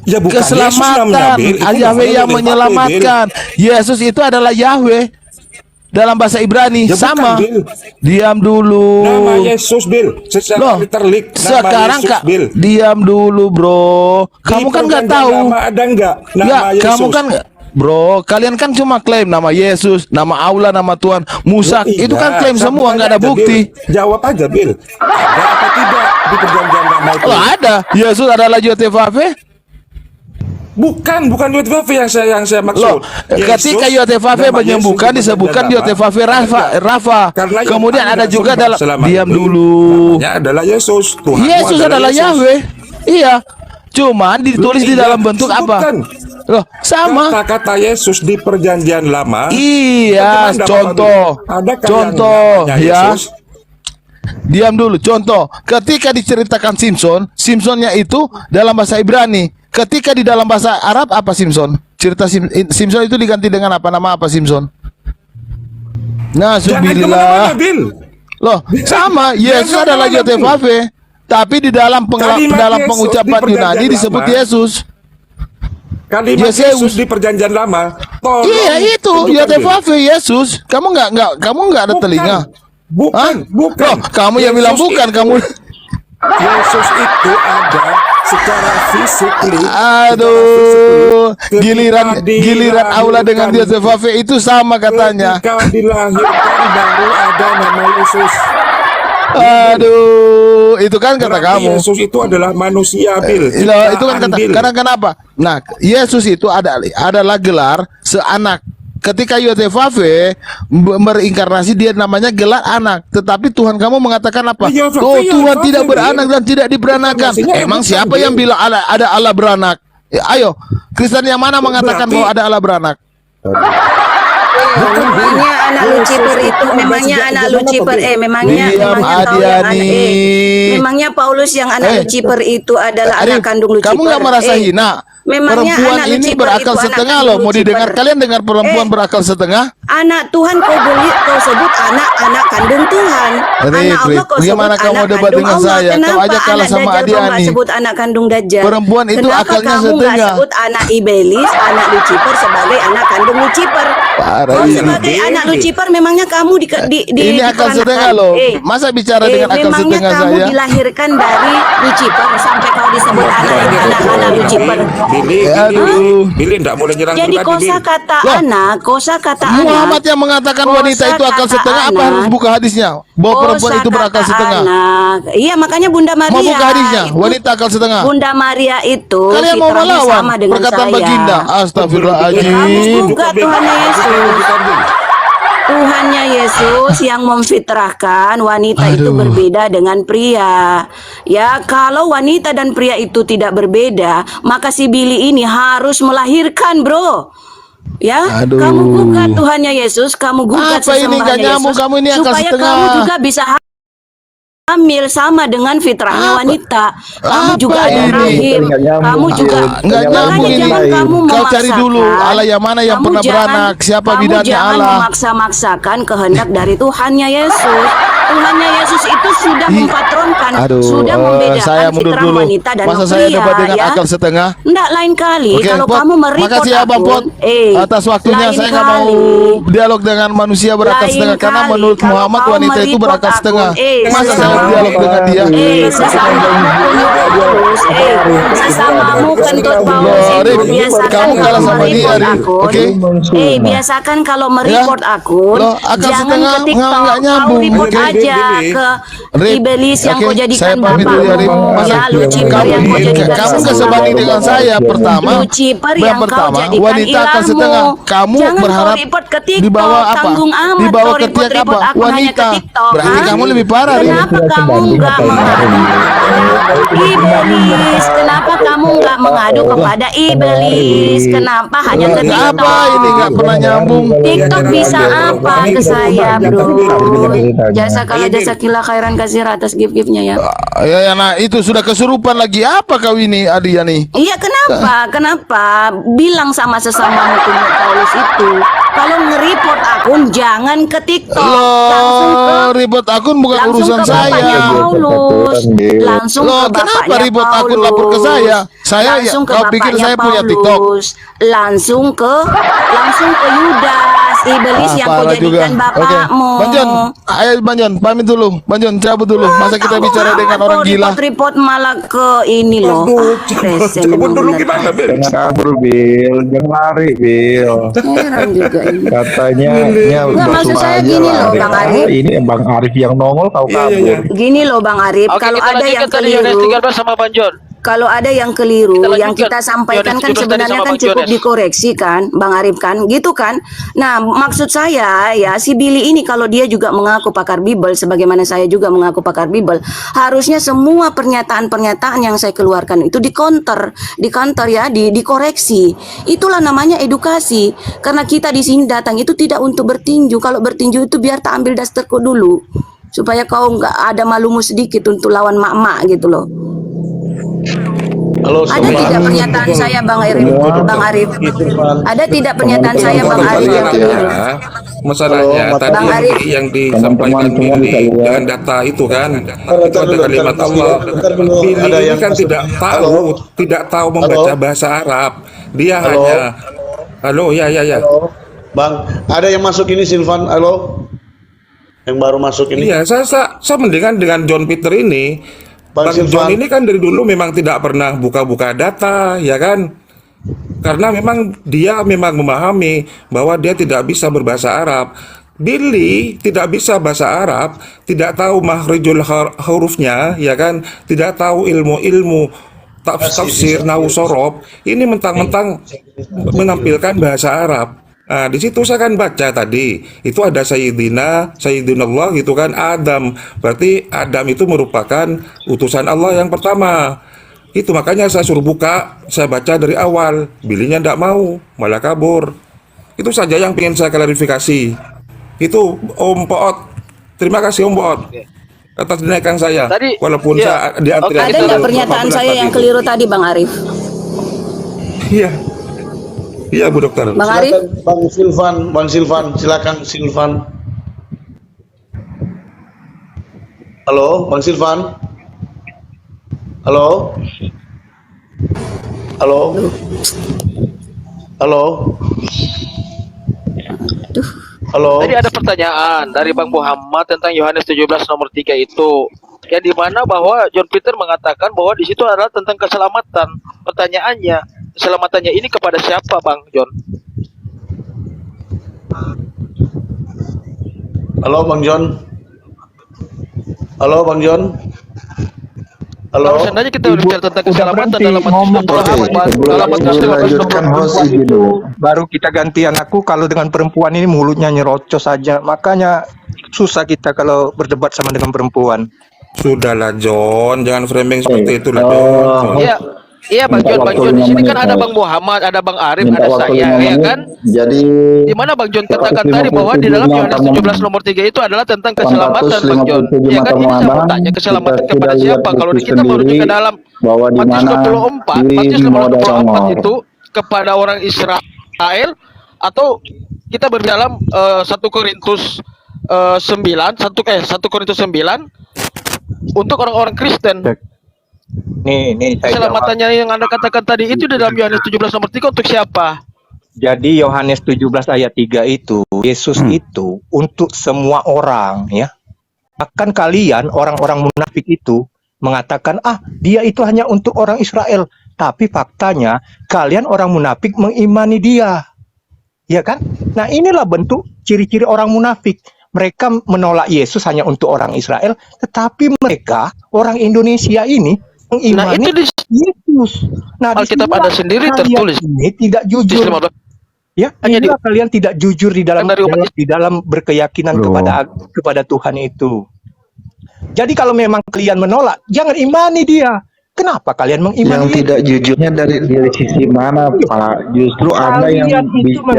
Ya bukan Yesus namanya, Keselamatan. Bill. Itu Yahweh namanya yang Bill. menyelamatkan. Yesus itu adalah Yahweh. Dalam bahasa Ibrani Ya bukan, sama. Bill. Diam dulu. Nama Yesus, Bill. Secara Loh, literik nama sekarang Yesus, Kak, Bill. diam dulu, Bro. Kamu Di kan nggak perjanjian tahu. lama ada nggak nama Ya, Yesus? kamu kan Bro, kalian kan cuma klaim nama Yesus, nama Allah, nama Tuhan, Musa. Iya, Itu kan klaim saya semua, tanya nggak ada aja, bukti. Bill. Jawab aja, Bill. Ada apa tidak di perjanjian lama itu? Oh, ada. Yesus adalah Yotevave. Bukan Yotevave yang saya maksud. Loh, ketika Yotevave nama menyembuhkan Yesus di disebutkan perjanjian lama. Yotevave Rafa. Karena yang Kemudian Anda ada juga sembah dalam selama diam ini, dulu. namanya adalah Yesus. Tuhanmu Yesus adalah Yesus. Yahweh. Iya. Cuman ditulis di Iya, dalam bentuk apa? sebutkan. Loh, sama. Kata-kata Yesus di perjanjian lama. Iya, bagaimana, contoh. Bapak? Adakah Contoh, yang namanya ya. Yesus? Diam dulu. Contoh, ketika diceritakan Simpsonnya itu dalam bahasa Ibrani. Ketika di dalam bahasa Arab apa Simpson? Cerita Simpson itu diganti dengan apa? Nama apa Simpson? Nah, Jangan kemana-mana, subillah. Bill. Loh, sama. Yesus Jangan adalah kemana-mana, Yotevave. Tapi di dalam Kalimat dalam Yesus pengucapan di perjanjian Yunani disebut lama. Yesus. Kalimat Yesus. Yesus di perjanjian lama. Tolong Iya itu tunjukkan, Bill. Yotevave Yesus. Kamu nggak ada Bukan. telinga. Bukan, Hah? bukan. Loh, kamu yang bilang Yesus bukan, itu- kamu. Yesus itu ada secara fisik. Aduh, giliran aula dengan Yotevave itu sama katanya. Ketika dilahirkan baru ada nama Yesus. Aduh, itu kan kata Berarti kamu. Yesus itu adalah manusia, Bill. Itu kan kata. Bill. Karena kenapa? Nah, Yesus itu adalah gelar seanak. Ketika Yotevave berinkarnasi, dia namanya gelar anak. Tetapi Tuhan kamu mengatakan apa? Iya, Oh, iya, Tuhan iya, tidak iya. beranak dan tidak diberanakan. Inkarnasinya Emang bukan, siapa Bill. yang bilang ada Allah beranak? Ayo, Kristen yang mana mengatakan Berarti- bahwa ada Allah beranak? memangnya anak Lucifer itu, memangnya anak Lucifer, memangnya Diam, kau yang anak, Adiani. memangnya Paulus yang anak Lucifer itu adalah anak Arif, kandung Lucifer. kamu nggak merasa hina? Memangnya Perempuan anak ini Lucifer berakal itu anak setengah kandung loh. Mau Lucifer. didengar, kalian dengar perempuan berakal setengah? Anak Tuhan kau sebut anak kandung Tuhan. Rif, Anak Allah kau sebut bagaimana kamu anak debat kandung dengan Allah. saya? Kau Kenapa aja kalah anak sama Dajjal kau nggak Adiani. sebut anak kandung Dajjal? Perempuan itu Kenapa akalnya kamu nggak setengah. sebut anak Iblis, anak Lucifer sebagai anak kandung Lucifer? Parah Kau ini. sebagai anak Lucifer, memangnya kamu Ini akal setengah loh. Masa bicara dengan akal memangnya setengah kamu saya? dilahirkan dari Lucifer sampai kau disebut anak Lucifer. Aduh. Billy enggak boleh nyerang Jadi pribadi, kosa Billy. kata Loh, anak, kosa kata anak. Muhammad yang mengatakan wanita itu akal Kosa setengah, kata apa harus anak. buka hadisnya? Bahwa perempuan itu berakal Kosa kata setengah. anak. Iya, makanya Bunda Maria. Mau buka hadisnya? itu- Wanita akal setengah. Bunda Maria itu Kalian mau fitrahnya melawan sama dengan perkataan saya. baginda? Kamu Astagfirullahaladzim. juga Tuhannya Yesus. Tuhannya Yesus yang memfitrahkan wanita itu Aduh. berbeda dengan pria. Ya, kalau wanita dan pria itu tidak berbeda, maka si Billy ini harus melahirkan, bro. Ya, Aduh. kamu gugat Tuhannya Yesus, kamu gugat Apa ini? Nggak sesembahannya nyambung, Yesus, kamu ini akal supaya setengah. kamu juga bisa hamil sama dengan fitrahnya Apa? wanita. Kamu Apa juga ada ini? rahim. Nggak nyambung. Kamu juga Nggak nyambung makanya ini. jangan kamu Kau cari dulu memaksakan. Allah yang mana yang Kamu pernah jangan- beranak, siapa kamu bidannya jangan Allah. memaksa-maksakan kehendak dari Tuhannya Yesus. Tuhannya Yesus itu sudah Ih, mempatronkan, Aduh, sudah membedakan saya mundur fitrah dulu. wanita dan Masa pria. saya debat dengan Ya. akal setengah? Nggak, lain kali Oke, kalau Pot. kamu mereport Makasih ya, Bang Pot. Atas waktunya lain saya nggak mau kali. dialog dengan manusia berakal Lain setengah karena kali, menurut kalau Muhammad kau wanita itu mereport berakal akun, setengah. Masa saya sesama- dialog dengan dia? Sesamamu pengurus, sesamamu kentut paus Loh, itu Arif, biasakan kamu kalah kalau sama dia, mereport Arif. akun. Oke? Biasakan kalau mereport Ya. akun, Loh, akal jangan setengah ke TikTok, nggak kau nyambung. report Oke. aja ke Rip, Iblis yang oke, kau jadikan saya pamit dulu ya, Rip. bapakmu. Masa Ya, Lucifer kamu yang kau jadikan kamu nggak sesembahan. sebanding dengan saya. Pertama, Lucifer yang yang kau pertama jadikan wanita akal ilahmu. setengah. Kamu Jangan berharap kau report ke TikTok, dibawa apa? tanggung amat Dibawa kau ke tiak report-report apa? akun hanya ke Wanita. TikTok. Berarti ha? kamu lebih parah, Rip. Kenapa kamu nggak mengadu kepada Iblis? Kenapa kamu nggak mengadu kepada Iblis? Kenapa hanya ke Apa TikTok? ini nggak pernah nyambung? TikTok bisa apa ke saya, bro? Jasa kila khairan kasir atas gift-giftnya ya. Ya, nah itu sudah kesurupan lagi. Apa kau ini, Adiani? Iya, kenapa? Kenapa? Bilang sama sesama mutumnya Paulus itu, kalau nge-report akun jangan ke TikTok, langsung ke Loh, ribut akun bukan langsung urusan ke bapaknya saya. Paulus, langsung Loh, ke kenapa bapaknya ribut akun Paulus, lapor ke saya? Saya ya, langsung ke kau pikir bapaknya saya punya TikTok? Paulus, langsung ke Yudas, iblis yang kau parah juga. jadikan Oke, bapakmu. Bang Jon, ayo Bang Jon, pamit dulu. Bang Jon, cabut dulu. Masa kita Kamu bicara dengan apa orang kau gila? report malah ke ini loh. Rese Cabut memang dulu benar. gimana, Bil? Jangan kabur, Bil. Jangan lari, Bil. Heran juga ini. Katanya Nggak, maksud saya gini loh, Bang Arif. Ini Bang Arif yang nongol tahu kabur. Gini loh Bang Arif, Oke, kalau kita ada yang lanjutkan tadi Yohanes keliru, 13 sama Bang John. kalau ada yang keliru, Kita yang lanjutkan. kita sampaikan Yohanes kan 17 tadi sebenarnya sama kan Bang cukup Yohanes. dikoreksi kan, Bang Arif kan, gitu kan. Nah, maksud saya ya si Billy ini kalau dia juga mengaku pakar Bible, sebagaimana saya juga mengaku pakar Bible, harusnya semua pernyataan-pernyataan yang saya keluarkan itu dikonter ya, dikoreksi. Itulah namanya edukasi. Karena kita di sini datang itu tidak untuk bertinju. Kalau bertinju itu biar tak ambil dasterku dulu, supaya kau nggak ada malumu sedikit untuk lawan mak-mak gitu loh. Halo, Ada tidak pernyataan saya Bang Arif? Bang Arif. Ada tidak pernyataan saya Bang Arif yang keliru? Masalahnya tadi Bang Arif. yang disampaikan Billy dengan data itu kan, itu ada kalimat Allah. Billy Ada ini yang kan masuk. tidak tahu membaca bahasa Arab. Dia hanya halo ya. Bang, ada yang masuk ini Silvan, halo? Yang baru masuk ini. Iya, saya mendingan dengan John Peter ini. Bang Bang Silvan. John ini kan dari dulu memang tidak pernah buka-buka data, ya kan? Karena memang dia memang memahami bahwa dia tidak bisa berbahasa Arab. Billy tidak bisa bahasa Arab, tidak tahu makhrijul hurufnya, ya kan? Tidak tahu ilmu-ilmu tafsir, nahwu sorob. Ini mentang-mentang menampilkan bahasa Arab. Nah, di situ saya kan baca tadi, itu ada Sayyidinallah gitu kan, Adam. Berarti Adam itu merupakan utusan Allah yang pertama. Itu makanya saya suruh buka, saya baca dari awal. Billynya tidak mau, malah kabur. Itu saja yang ingin saya klarifikasi. Itu Om Poot. Terima kasih Om Poot atas dinaikkan saya. Tadi, Walaupun iya. saya di antrian Ada nggak pernyataan saya yang keliru tadi, Bang Arif? Iya. Iya Bu Dokter. Bang Arif? Silakan Bang Silvan, silakan Silvan. Halo, Bang Silvan. Halo. Halo. Halo. Halo. Tadi ada pertanyaan dari Bang Muhammad tentang Yohanes 17 nomor 3 itu. Yang dimana bahwa John Peter mengatakan bahwa di situ adalah tentang keselamatan. Pertanyaannya, keselamatannya ini kepada siapa, Bang John? Halo, Bang John. Halo, Bang John. Halo. Kalau seandainya kita berbicara tentang keselamatan berhenti dalam ngomong. Lanjutkan host izin dulu. Baru kita gantian. Aku kalau dengan perempuan ini mulutnya nyerocos saja. Makanya susah kita kalau berdebat sama dengan perempuan. Sudahlah John, jangan framing seperti itu lah John. Iya, iya Bang John. Bang John di sini kan ada Bang Muhammad, ada Bang Arif, ada saya, ya kan? Jadi Di mana Bang John katakan tadi bahwa di dalam Yohanes 17 nomor 3 itu adalah tentang keselamatan, Bang John. Ya kan, ini saya mau tanya keselamatan kepada siapa? Kalau kita merujuk ke dalam bahwa di Matius mana 24, Matius di modal 24 itu kepada orang Israel, atau kita berdalam 1 Korintus 9, 1 Korintus 9 untuk orang-orang Kristen. Nih saya jawab. Keselamatannya yang Anda katakan tadi itu di dalam Yohanes 17 nomor 3 untuk siapa? Jadi Yohanes 17 ayat 3 itu, Yesus itu untuk semua orang ya. Bahkan kalian orang-orang munafik itu mengatakan, dia itu hanya untuk orang Israel. Tapi faktanya kalian orang munafik mengimani dia. Ya kan? Nah inilah bentuk ciri-ciri orang munafik. Mereka menolak Yesus hanya untuk orang Israel. Tetapi mereka, orang Indonesia ini, mengimani Nah, itu di Yesus. Nah, Alkitab disinilah ada sendiri kalian tertulis. ini tidak jujur. 15. Ya, Hanya inilah kalian tidak jujur di dalam Dari umat di dalam berkeyakinan kepada Tuhan itu. Jadi kalau memang kalian menolak, jangan imani dia. Kenapa kalian mengimani Yang Yesus? tidak jujurnya dari sisi mana, Pak? Justru Anda yang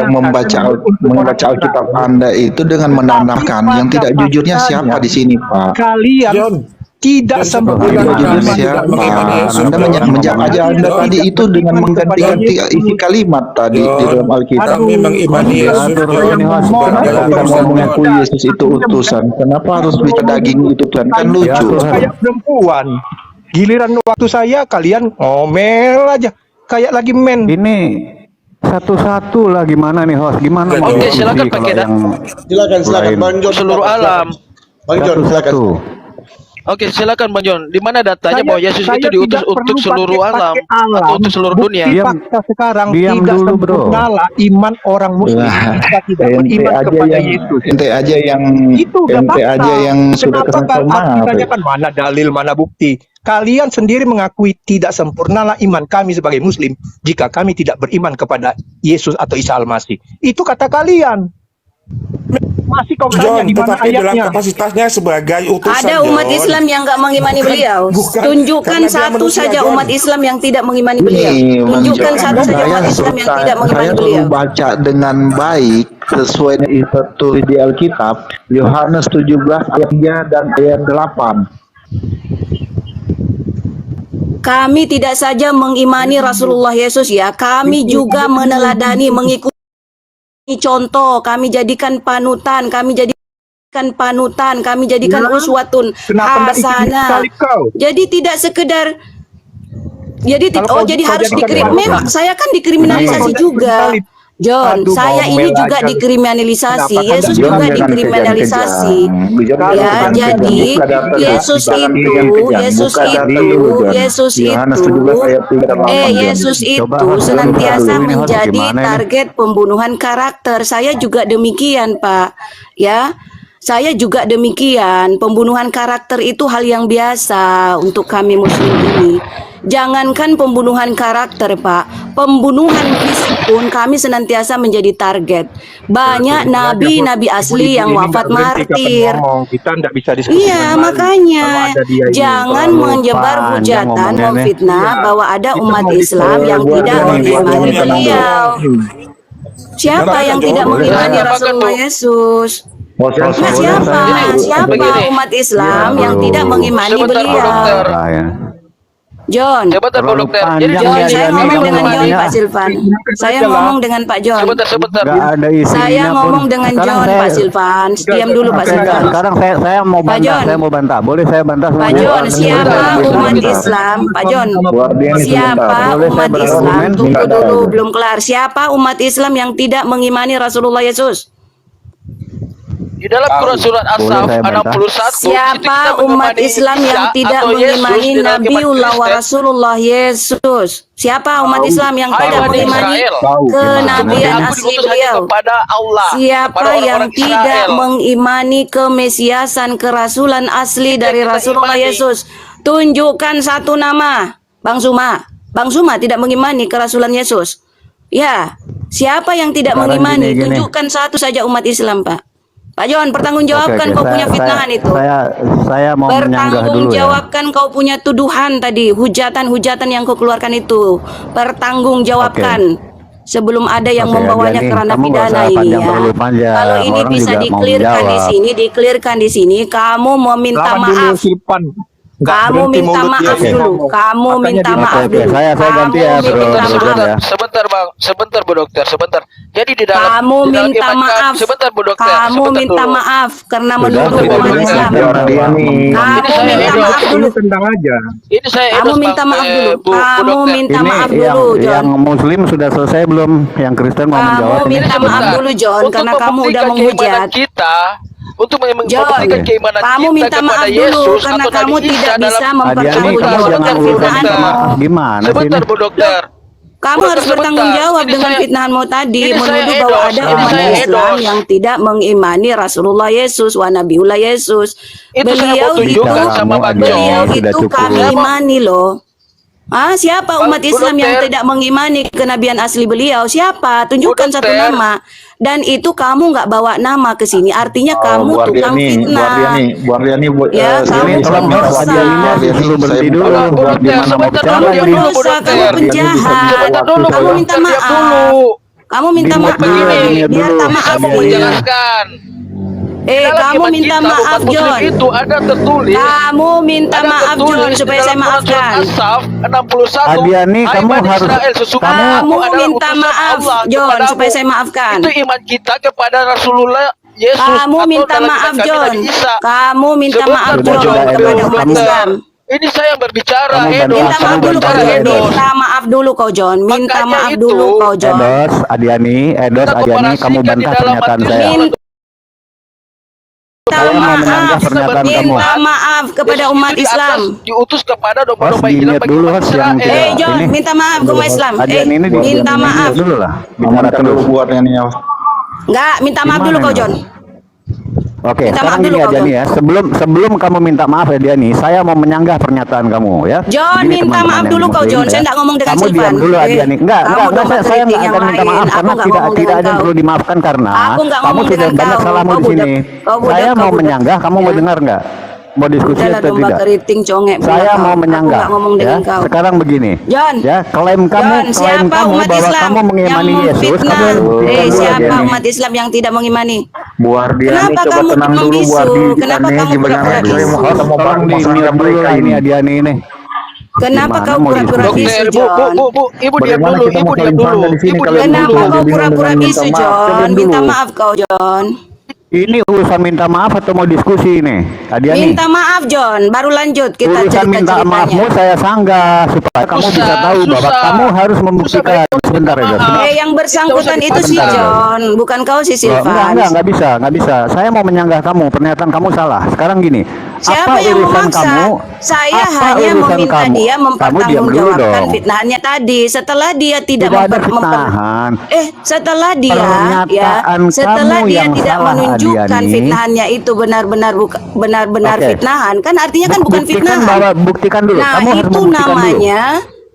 membaca Alkitab Anda itu dengan menanamkan. Yang tidak jujurnya siapa di sini, Pak? Kalian John, tidak sempurna Jujur iman siapa? mengimani Yesus. Anda menjawab aja Anda tadi itu dengan mengganti-ganti isi kalimat tadi di dalam Alkitab. Kami mengimani Yesus. Kenapa kita mau mengakui Yesus itu utusan? Kenapa harus bicara daging itu Tuhan? Kan lucu. kayak perempuan. Giliran waktu saya kalian ngomel aja kayak lagi men. Ini satu-satu lah gimana nih host? Gimana? mau Oke, diskusi silakan kalau pakai yang Silakan Bang John. seluruh alam. Bang John, silakan. satu-satu? Oke, silakan Bang John. Di mana datanya bahwa Yesus itu diutus tidak untuk perlu seluruh alam atau untuk seluruh dunia? Diam. Fakta sekarang Diam tidak dulu, bro. sempurnalah iman orang muslim jika tidak beriman kepada Yesus. ente aja yang Itu udah ente fakta. aja yang sudah Kenapa kesempatan ditanya kan mana dalil, mana bukti? Kalian sendiri mengakui tidak sempurnalah iman kami sebagai muslim jika kami tidak beriman kepada Yesus atau Isa Al-Masih. Itu kata kalian. Masih kau tanya John, di mana tetapi dalam ayatnya? kapasitasnya sebagai utusan. Ada umat John. Islam yang nggak mengimani beliau. bukan. Tunjukkan Karena dia satu manusia, saja John. umat Islam yang tidak mengimani beliau. Ini Tunjukkan satu saja saya umat Islam yang tidak mengimani saya beliau. perlu baca dengan baik sesuai dengan tertulis di Alkitab Yohanes 17 ayat 3 dan ayat 8. Kami tidak saja mengimani Rasulullah Yesus ya, kami juga meneladani, mengikuti contoh, kami jadikan panutan, kami jadikan uswatun Kenapa nggak ikut hasanah. salib kau? Jadi tidak sekedar Kalau kau jadi jadikan harus panutan. memang saya kan dikriminalisasi Kenapa juga. nggak ikut salib? John, Aduh, saya ini ngomel juga aja. dikriminalisasi. Kenapa Yesus Anda juga jangan dikriminalisasi. kejam-kejam. Ya, Jangan jadi kejam-kejam. Yesus Bukan itu, kejam-kejam. Yesus Bukan itu, dulu, John. Yesus Yohanes itu, 17 ayat 3 dan 8, John. Yesus itu Coba, senantiasa ini harus menjadi gimana ini? target pembunuhan karakter. Saya juga demikian, Pak. Ya. Saya juga demikian. Pembunuhan karakter itu hal yang biasa untuk kami muslim ini. Jangankan pembunuhan karakter, Pak. Pembunuhan fisik pun kami senantiasa menjadi target. Banyak nabi-nabi asli yang wafat martir. Kita tidak bisa diskusi. Iya, kembali. makanya Kalau ada dia ini. jangan terlalu menyebar panjang hujatan, ngomongnya nih. memfitnah bahwa ada Kita umat mau Islam yang buat tidak ini, buat mengimani ini, tenang dulu. beliau. Siapa yang tidak mengimani Rasulullah Yesus? Nah, siapa umat Islam yang tidak mengimani beliau? John, Sebentar Bu Dokter. Jadi John, begini, saya ngomong kami dengan John, mengimani. Pak Silvan. Saya ngomong dengan Pak John. Sebentar. Nggak ada isinya Saya pun. ngomong dengan Sekarang John, saya- Pak Silvan. Diam dulu, Pak Oke, Silvan. sekarang saya mau Pak bantah, John. saya mau bantah. Boleh saya bantah Pak semuanya? John, siapa Sebentar. umat Islam? Pak John, siapa Boleh saya umat Islam? berargumen? Tunggu dulu, belum kelar. Siapa umat Islam yang tidak mengimani Rasulullah Yesus? Di dalam Quran surat As-Saff Boleh saya bantah? 61 Siapa umat Islam yang tidak mengimani Nabiullah wa Rasulullah Yesus? Siapa umat Islam yang tidak mengimani kenabian asli beliau? kepada Allah, Siapa kepada yang orang-orang tidak Israel. mengimani kemesiasan kerasulan asli dari kita Rasulullah imani. Yesus? Tunjukkan satu nama, Bang Suma. Bang Suma tidak mengimani kerasulan Yesus. Ya, siapa yang tidak Sekarang mengimani? gini. Tunjukkan satu saja umat Islam, Pak. Pak John, pertanggungjawabkan Oke, kau punya fitnahan itu. Saya mau menyanggah dulu ya. Pertanggungjawabkan kau punya tuduhan tadi, hujatan-hujatan yang kau keluarkan itu. Pertanggungjawabkan. Sebelum ada yang Oke, membawanya Adiani, ke ranah kamu nggak pidana usah ini panjang, ya. terlalu panjang. Kalau ini Orang bisa juga mau dikelirkan di menjawab. sini, dikelirkan di sini, kamu meminta Lawan dulu maaf. Silvan. Nggak Kamu berhenti minta mulut maaf dia. dulu. Kamu Makanya minta dia- maaf Oke, dulu. saya ganti ya, Kamu bro. minta Sebentar maaf. ya. Sebentar Bu Dokter, sebentar. Jadi di dalam Kamu di dalam minta iman maaf. sebentar Bu Dokter, Kamu sebentar minta dulu. maaf karena Sudah, menuduh sudah, umat sudah. Islam. Sudah, Kamu saya minta edo. maaf dulu. Tendang aja. Ini saya Kamu endorse, minta Bang, maaf dulu. Bu Kamu Dokter. minta Ini maaf yang dulu, John. yang Muslim sudah selesai belum? Yang Kristen mau menjawab Kamu ini? minta Sebentar. maaf dulu, John, Untuk karena kamu udah membuktikan keimanan menghujat. kita, untuk John, membuktikan keimanan kamu kita minta kepada maaf dulu Yesus karena atau kamu Nabi Isa tidak dalam bisa Adiani, kamu mempertanggungjawabkan jangan urusan minta fitnahanmu. maaf. Gimana sih Sebentar ini? Bu Dokter. Kamu Bu harus Dokter, bertanggung sebentar. jawab Ini dengan saya- fitnahanmu tadi, ini saya menuduh bahwa endorse, ada ini umat saya Islam endorse. yang tidak mengimani Rasulullah Yesus, wa Nabiullah Yesus. Itu saya Beliau mau itu, tunjukkan sama Bang Adiani, beliau John. sudah itu cukup. kami imani loh. Ah, siapa umat Bu Islam yang Dokter. tidak mengimani kenabian asli beliau? Siapa? Tunjukkan Bu satu Dokter. nama. Dan itu kamu nggak bawa nama ke sini. Artinya kamu tukang fitnah. Ya, kamu tolong pendosa. dulu berhenti dulu. Bu Dokter, Gimana mau sebentar bicara dulu, Kamu diam ini? dulu Bu pendosa, kamu Dokter. penjahat. Sebentar dulu Bu Kamu minta Dokter, diam maaf. dulu. Kamu minta Dimut maaf. dulu, Biar dulu. tak Saya maaf mau nih. menjelaskan. Eh, Dalam kamu iman minta kita, maaf, umat Muslim John. itu ada tertulis. Kamu minta Ada maaf, tertulis John, di supaya dalam saya Quran surat maafkan. As-Saff 61. Adiani, Hai kamu Bani harus- Israel, sesungguhnya Kamu aku adalah minta utusan maaf, Allah John, kepadamu. supaya saya maafkan. Itu iman kita kepada Rasulullah Yesus. Kamu atau minta dalam maaf, iman kami John. Nabi Isa. Kamu minta Sebentar, maaf, Bu John, Sudah, kepada Edo. umat Dokter. Islam. Ini saya yang berbicara, Kamu Edo. Minta Kamu maaf dulu kau, berbicara, John. Edo. Minta maaf dulu kau, John. Minta Makanya maaf itu, dulu kau, John. Edos, Adiani, Kita Adiani, kamu komparasikan di bantah dalam pernyataan Matius saya. Minta Saya mau menyanggah maaf. pernyataan kamu. Minta maaf kepada Yesus umat itu di atas Islam. diutus kepada Host, domba-domba hilang di-mute bagi dulu, umat host, yang Israel. tidak- John, ini. minta maaf ke umat Islam. Adiani ini Minta maaf. dulu lah. Bicara terus. Enggak, minta maaf Gimana dulu kau, ini, John. Oke, Minta sekarang maaf dulu, gini Kak Adiani John. ya. Sebelum kamu minta maaf Adiani, saya mau menyanggah pernyataan kamu ya. John, Begini, minta teman-teman maaf yang dulu kau, muslim, John. Saya enggak ngomong dengan Kamu Silvan. diam dulu Eh, Adiani. kamu Enggak, domba saya keriting enggak yang akan minta lain. maaf Aku karena enggak tidak ngomong ada dengan yang kau. perlu dimaafkan karena Aku enggak kamu ngomong sudah dengan banyak kau. salahmu Kau di budak. sini. Kau budak, Saya kau mau budak. menyanggah, kamu mau Ya. dengar enggak? Mau diskusi Adalah atau domba tidak? keriting congek. Saya budak mau kau. menyanggah. Aku enggak ngomong Ya, dengan kau. sekarang begini. John. Ya, klaim kamu, John, siapa bahwa umat Islam kamu yang mengimani Yesus, memfitnah? kamu harus buktikan dulu Siapa Adiani. umat Islam yang tidak mengimani? Bu Ardiani, Kenapa coba kamu tenang dulu Bu membisu? Ardi. Kenapa Aneh, kamu gimana pura-pura saya bisu? mau Host, ketemu tolong di masalah mute dulu mereka lah ini ini. Adiani ini. Kenapa Gimana kau mau pura-pura diskusi? bisu, Dokter, John? Ibu diam Bagaimana dulu, kita Ibu mau diam saling dulu. paham di sini Ibu kalau diam yang Kenapa dulu. Dia kau bingung pura-pura dengan bisu, minta maaf. John? Diam Minta dulu. maaf kau, John. Ini urusan minta maaf atau mau diskusi ini? Adiani. Minta maaf, John. Baru lanjut kita Urusan minta maafmu cerita-ceritanya. saya sanggah supaya kamu Susah, bisa tahu bahwa susah. kamu harus membuktikan. Susah, Sebentar ya, maaf. Yang bersangkutan Tidak itu usah si dipaksa. John, bukan kau si Enggak, Silvan. nggak bisa. Saya mau menyanggah kamu, pernyataan kamu salah. Sekarang gini, Siapa apa yang urusan memaksa? kamu? Saya apa hanya urusan meminta kamu? dia Kamu diam dulu mempertanggungjawabkan dong. fitnahannya tadi. Setelah dia tidak Tidak ada fitnahan. setelah dia Pernyataan setelah kamu dia yang tidak salah, menunjukkan Adiani. fitnahannya itu benar-benar Oke. fitnahan, kan artinya kan bukan Buktikan fitnahan. buktikan dulu. Nah, Kamu harus itu membuktikan dulu. namanya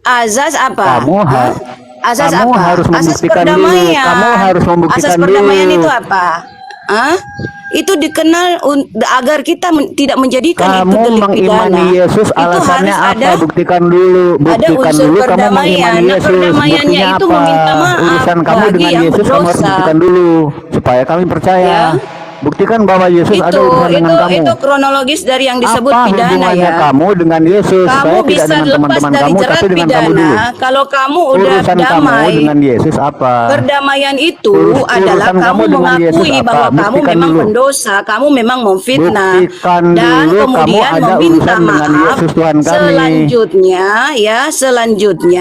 azas apa? Kamu Hah? Azas kamu apa? harus Asas membuktikan dulu. perdamaian. Kamu harus membuktikan Asas perdamaian dulu. itu apa? itu dikenal agar kita tidak menjadikan itu Kamu delik pidana. mengimani Yesus, Itu alasannya harus apa? ada Buktikan dulu. ada Buktikan unsur dulu kamu perdamaian. mengimani Nah, Yesus. perdamaiannya Buktinya itu apa? meminta maaf Urusan kamu bagi dengan yang Yesus kamu harus berdosa. buktikan dulu supaya kami percaya. Ya. Buktikan bahwa Yesus ada urusan dengan kamu. Itu kronologis dari yang disebut Apa pidana hubungannya ya. kamu dengan Yesus? Kamu Saya tidak bisa dengan lepas teman-teman dari kamu, jerat tapi dengan kamu dulu. pidana kalau kamu udah Urusan kamu damai. dengan Yesus apa? Perdamaian itu Urusan adalah kamu kamu dengan Yesus mengakui apa? bahwa kamu Buktikan memang dulu. pendosa, kamu memang memfitnah, Buktikan dan dulu kamu kemudian ada meminta urusan dengan maaf. Yesus Tuhan kami. Selanjutnya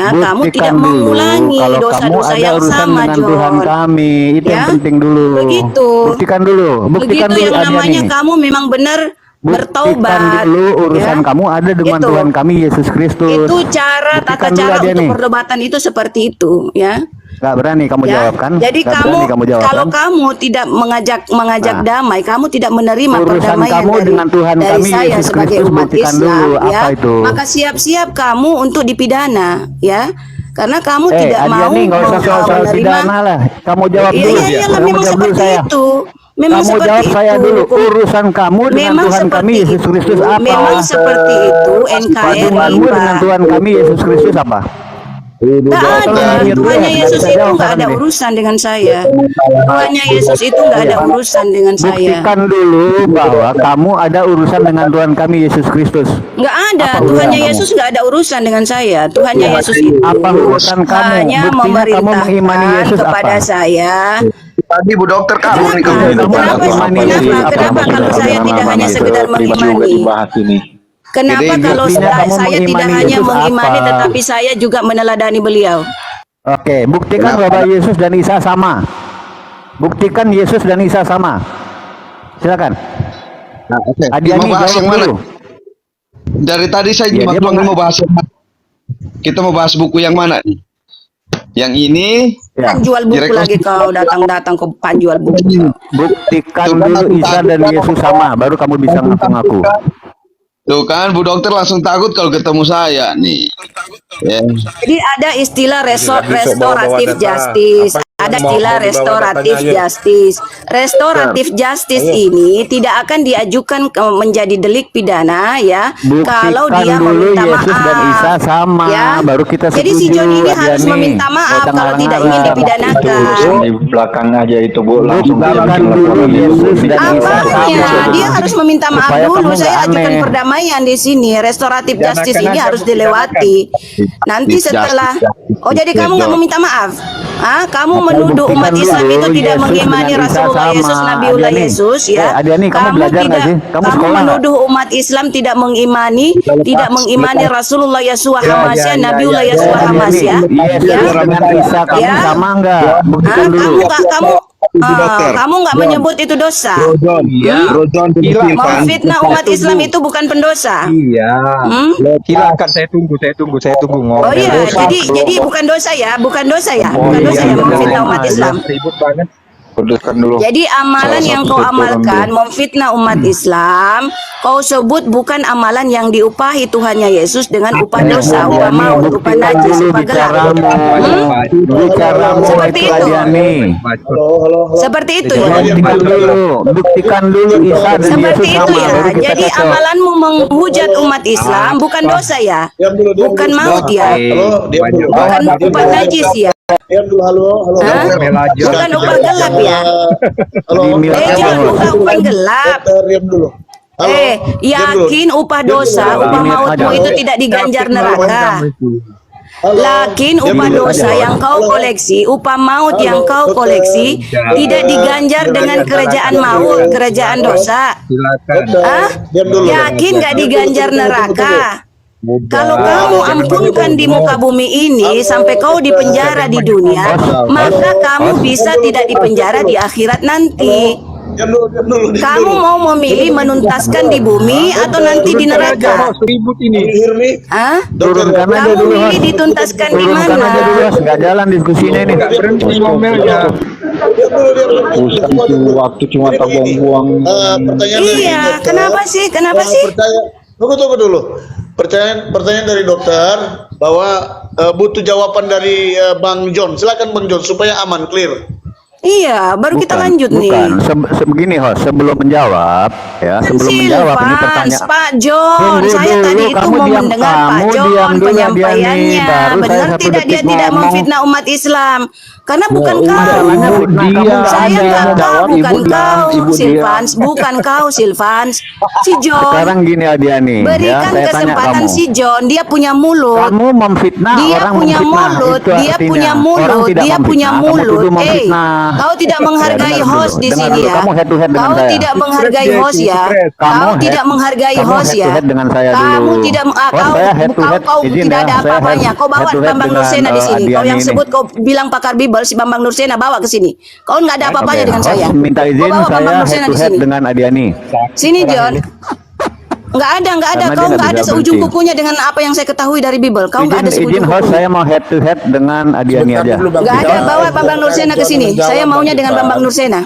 kamu Buktikan tidak dulu mengulangi kalau kamu dosa-dosa ada yang urusan sama, dengan John. Tuhan kami. Itu yang Ya, penting dulu. begitu. Buktikan dulu. Buktikan Begitu dulu yang namanya Adiani. kamu memang benar Buktikan bertobat. dulu urusan Ya. kamu ada dengan Itu. Tuhan kami Yesus Kristus. Itu tata Buktikan dulu cara untuk Adiani. perdebatan itu seperti itu, ya. Gak berani kamu Ya, jawab kan? jadi Gak berani kamu jawab kalau kan? kamu tidak mengajak Nah, damai, kamu tidak menerima urusan perdamaian kamu dari, dengan Tuhan dari kami, saya Yesus sebagai Kristus, umat buktikan Islam, dulu ya, apa itu. maka siap-siap kamu untuk dipidana, ya, karena kamu tidak mau Adiani nggak usah soal menerima. pidana lah. Kamu jawab Iya, dulu. iya, iyalah, Kamu memang jawab dulu seperti saya. itu. Memang Kamu seperti jawab saya itu. dulu. Urusan kamu dengan Memang Tuhan kami seperti Yesus itu. Kristus apa? Memang seperti itu NKRI, Hubunganmu dengan Pak. Tuhan kami Yesus Kristus apa? Tak ada. Tolong Tuhannya ya, Yesus saya itu jawab nggak ada sekarang ini. urusan dengan saya. Tuhannya Yesus itu nggak ada urusan dengan saya. Buktikan dulu bahwa kamu ada urusan dengan Tuhan kami Yesus Kristus. Nggak ada. Apa urusan Tuhannya kamu? Yesus nggak ada urusan dengan saya. Tuhannya Yesus itu Apa urusan kamu? hanya Buktinya kamu mengimani memerintahkan Yesus kepada apa? saya. Tadi Bu Dokter kamu nih Kenapa? Kenapa kalau saya tidak hanya sekedar mengimani? dibahas ini. Kenapa Jadi, kalau buktinya kamu saya tidak mengimani hanya Yesus mengimani, apa? tetapi saya juga meneladani beliau? Oke, buktikan bahwa Yesus dan Isa sama. Buktikan Yesus dan Isa sama. Silakan. Nah, oke. Adiani Mau bahas jawab yang mana? dulu. Dari tadi saya Ya, nyimak dia doang, mau- mau bahas yang mana? Kita mau bahas buku yang mana nih? Yang ini Ya. Jual buku Direktur- lagi kau datang-datang ke panjual buku. Buktikan dulu Isa dan Yesus sama, baru kamu bisa ngaku-ngaku. Tuh kan Bu Dokter langsung takut kalau ketemu saya nih. Ya. Jadi ada istilah Bisa restoratif bawa-bawa data. justice, Apa yang ada mau istilah dibawa restoratif datanya, ayo. justice. Restoratif justice ini tidak akan diajukan menjadi delik pidana ya kalau Buktikan dia dulu meminta Yesus maaf. dan Isa sama, Ya. baru kita Jadi si setuju, John ini harus Adiani. meminta maaf Jangan kalau tidak ingin ngarang-ngarang. dipidanakan. Di belakang aja itu Bu, langsung Buktikan dulu Yesus dan Isa Apanya? sama. Dia harus meminta maaf Supaya dulu. kamu Saya nggak ajukan aneh. perdamaian di sini. Restoratif justice ini harus dilewati. Nanti setelah, oh jadi kamu nggak meminta maaf? Kamu menuduh umat Buktikan Islam dulu itu tidak Yesus mengimani dengan Isa Rasulullah sama. Yesus, Nabiullah Adiani. Yesus ya. Adiani, kamu belajar nggak sih? Kamu Kamu sekolah nggak? menuduh umat Islam tidak mengimani Rasulullah Yeshua Hamasya, Nabiullah Yeshua Hamasya. Yesus dengan Isa kamu Ya. sama enggak? Buktikan dulu. Kamu nggak menyebut itu dosa. Memfitnah umat Islam itu bukan pendosa. Iya. Silakan saya tunggu Oh ngomong. iya, jadi bukan dosa ya, bukan dosa ya memfitnah umat Islam. Ribut banget. Putuskan dulu. Jadi amalan yang kau amalkan memfitnah umat Islam, kau sebut bukan amalan yang diupahi Tuhannya Yesus dengan upah dosa, upah maut, upah najis, upah gelap. Bicaramu Seperti itu itu. Adiani. Seperti itu ya. Buktikan dulu Isa dan Seperti Yesus itu sama, ya. baru kita Jadi cocok. amalanmu menghujat umat Islam bukan dosa ya, bukan maut ya, bukan upah najis ya. Hah? Bukan upah gelap ya. Jangan buka upah gelap. Yakin upah dosa, upah mautmu itu tidak diganjar neraka. Lakin upah dosa yang kau koleksi, upah maut yang kau koleksi tidak diganjar dengan kerajaan maut, kerajaan dosa. Yakin gak diganjar neraka? Kalau kamu ampunkan di muka bumi ini sampai kau dipenjara di dunia, maka kamu bisa tidak dipenjara di akhirat nanti. Kamu mau memilih menuntaskan di bumi atau nanti di neraka? Ribut ini. Turunkan aja Kamu dulu, Mas. milih dituntaskan di Turunkan mana? aja dulu, Mas. Nggak jalan diskusinya ini. Berhenti ngomelnya. Waktu cuma tak buang-buang. Iya, kenapa sih? Kenapa sih? Tunggu dulu. Pertanyaan dari dokter bahwa butuh jawaban dari Bang John. Silakan Bang John supaya aman, clear. Iya, baru kita lanjut nih. Bukan, sebegini host, sebelum menjawab ya, sebelum menjawab ini pertanyaan. Pak John, saya tadi itu kamu mau diam, mendengar Pak kamu John diam dulu, penyampaiannya. baru saya Benar satu tidak dia detik tidak ngomong. memfitnah umat Islam? Karena bukan kau. Masalahnya fitnah kamu nggak Saya ada. nggak tahu, bukan Ibu diam, kau, Ibu diam. Silvans, bukan kau, Silvans. Si John, Sekarang gini Adiani, ya, berikan saya tanya kesempatan kamu. si John, dia punya mulut. Kamu memfitnah Dia orang punya memfitnah. mulut, Itu dia artinya. punya Orang mulut, tidak dia punya memfitnah, kamu tuduh mulut. memfitnah. Kau tidak menghargai dengar host dulu, di dengar sini dulu. ya. Kamu head to head dengan Kau saya. tidak menghargai host ya. Kau tidak menghargai kamu host head ya. to head dengan saya Kamu dulu. tidak Oh, saya head to head, kau izin tidak ya, ada saya apa-apanya. Kau bawa head to head Bambang dengan, Nursena di sini. Kau Adiani yang ini. sebut kau bilang pakar Bible si Bambang Nursena bawa ke sini. Kau nggak ada apa-apanya dengan Host saya. minta Kau izin bawa saya Bambang head Nursena to di head sini. dengan Adiani. Sini John. Nggak ada. Karena Kau dia nggak nggak ada bisa seujung berhenti. kukunya dengan apa yang saya ketahui dari Bible. Kau nggak ada Izin seujung host, kukunya. saya mau head to head dengan Adiani Sebentar aja. dulu, Bang. Nggak ada, John. bawa Bambang Nursena ke sini. Menjawab, Saya maunya Bang dengan Ivan. Bambang Nursena.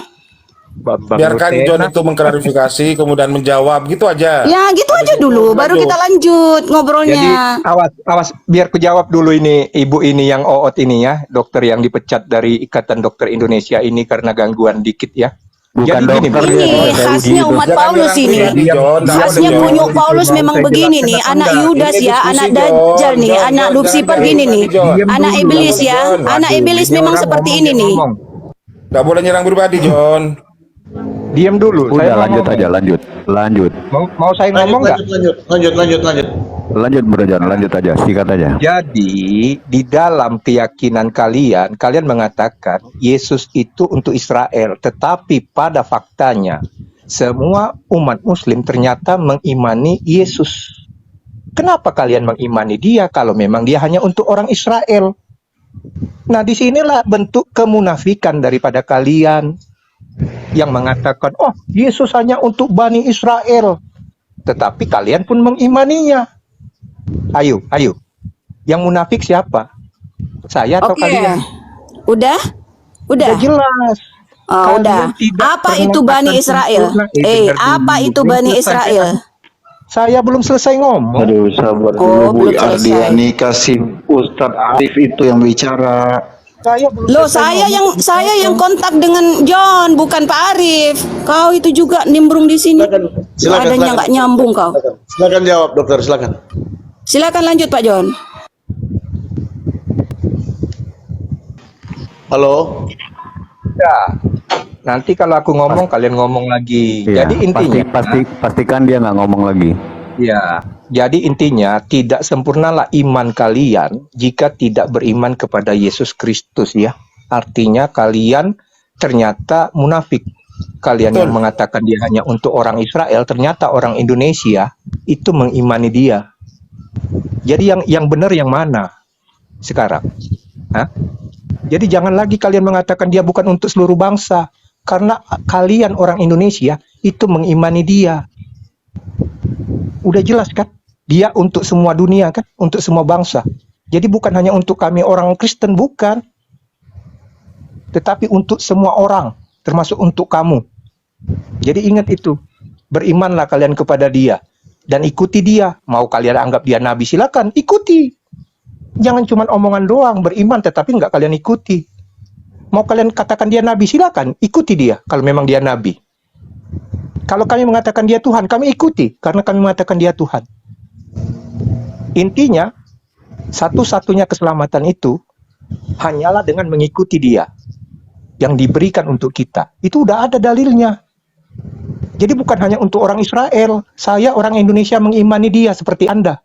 Biarkan John itu mengklarifikasi, kemudian menjawab, gitu aja. Ya gitu aja dulu, baru kita lanjut Jadi ngobrolnya. awas biar ku jawab dulu ini ibu ini yang oot ini ya, dokter yang dipecat dari Ikatan Dokter Indonesia ini karena gangguan dikit ya. Bukan Jadi gini, dokter Bu. dia, Ini bisa khasnya uji umat itu. Jangan Paulus nyerang ini. pribadi, John. Khasnya Jangan, punyuk John. Paulus Mau memang saya begini jelaskan nih, apa anak enggak? Yudas Ini ya, diskusi, anak John. Dajjal nih, John, anak John, Lucifer jangan gini nih. John. Diam Anak dulu, iblis John. ya, Waduh, anak iblis Ini memang orang seperti ngomong, ini dia nih. ngomong. Nggak boleh nyerang pribadi, John. Diam dulu. Udah saya mau lanjut ngomong. aja, lanjut. Mau saya ngomong nggak? Lanjut. Lanjut Bro John, lanjut aja, sikat aja. Jadi di dalam keyakinan kalian mengatakan Yesus itu untuk Israel, tetapi pada faktanya semua umat Muslim ternyata mengimani Yesus. Kenapa kalian mengimani dia kalau memang dia hanya untuk orang Israel? Nah, disinilah bentuk kemunafikan daripada kalian yang mengatakan, oh Yesus hanya untuk Bani Israel, tetapi kalian pun mengimaninya. Ayo. Yang munafik siapa? Saya atau Oke. kalian? Udah? Udah jelas. Oh, udah. Kalian tidak Apa pernah itu Bani akan Israel? sempurna. Dengar Apa dulu. itu Belum Bani selesai. Israel? Saya belum selesai ngomong. Aduh, sabar Oh, dulu Bu belum selesai. Ardiani, kasih Ustadz Arif itu yang bicara. Saya belum Loh, selesai ngomong. saya yang kontak dengan John, bukan Pak Arif. Kau itu juga nimbrung di sini. Adanya nggak nyambung kau. Silakan jawab, dokter, silakan. Silakan lanjut Pak John. Halo. Ya. Nanti kalau aku ngomong kalian ngomong lagi. Iya, Jadi intinya pastikan dia nggak ngomong lagi. ya, jadi intinya tidak sempurnalah iman kalian jika tidak beriman kepada Yesus Kristus ya. Artinya kalian ternyata munafik. Kalian yang mengatakan dia hanya untuk orang Israel, ternyata orang Indonesia itu mengimani dia. Jadi yang benar yang mana sekarang? Hah? Jadi jangan lagi kalian mengatakan dia bukan untuk seluruh bangsa, karena kalian orang Indonesia itu mengimani dia. Udah jelas kan? Dia untuk semua dunia kan? Untuk semua bangsa. Jadi bukan hanya untuk kami orang Kristen, bukan. Tetapi untuk semua orang, termasuk untuk kamu. Jadi ingat itu. Berimanlah kalian kepada dia. Dan ikuti dia. Mau kalian anggap dia nabi, silakan ikuti. Jangan cuma omongan doang, beriman tetapi nggak kalian ikuti. Mau kalian katakan dia nabi, silakan ikuti dia kalau memang dia nabi. Kalau kami mengatakan dia Tuhan, kami ikuti karena kami mengatakan dia Tuhan. Intinya, satu-satunya keselamatan itu hanyalah dengan mengikuti dia yang diberikan untuk kita. Itu udah ada dalilnya. Jadi bukan hanya untuk orang Israel. Saya orang Indonesia mengimani dia seperti Anda.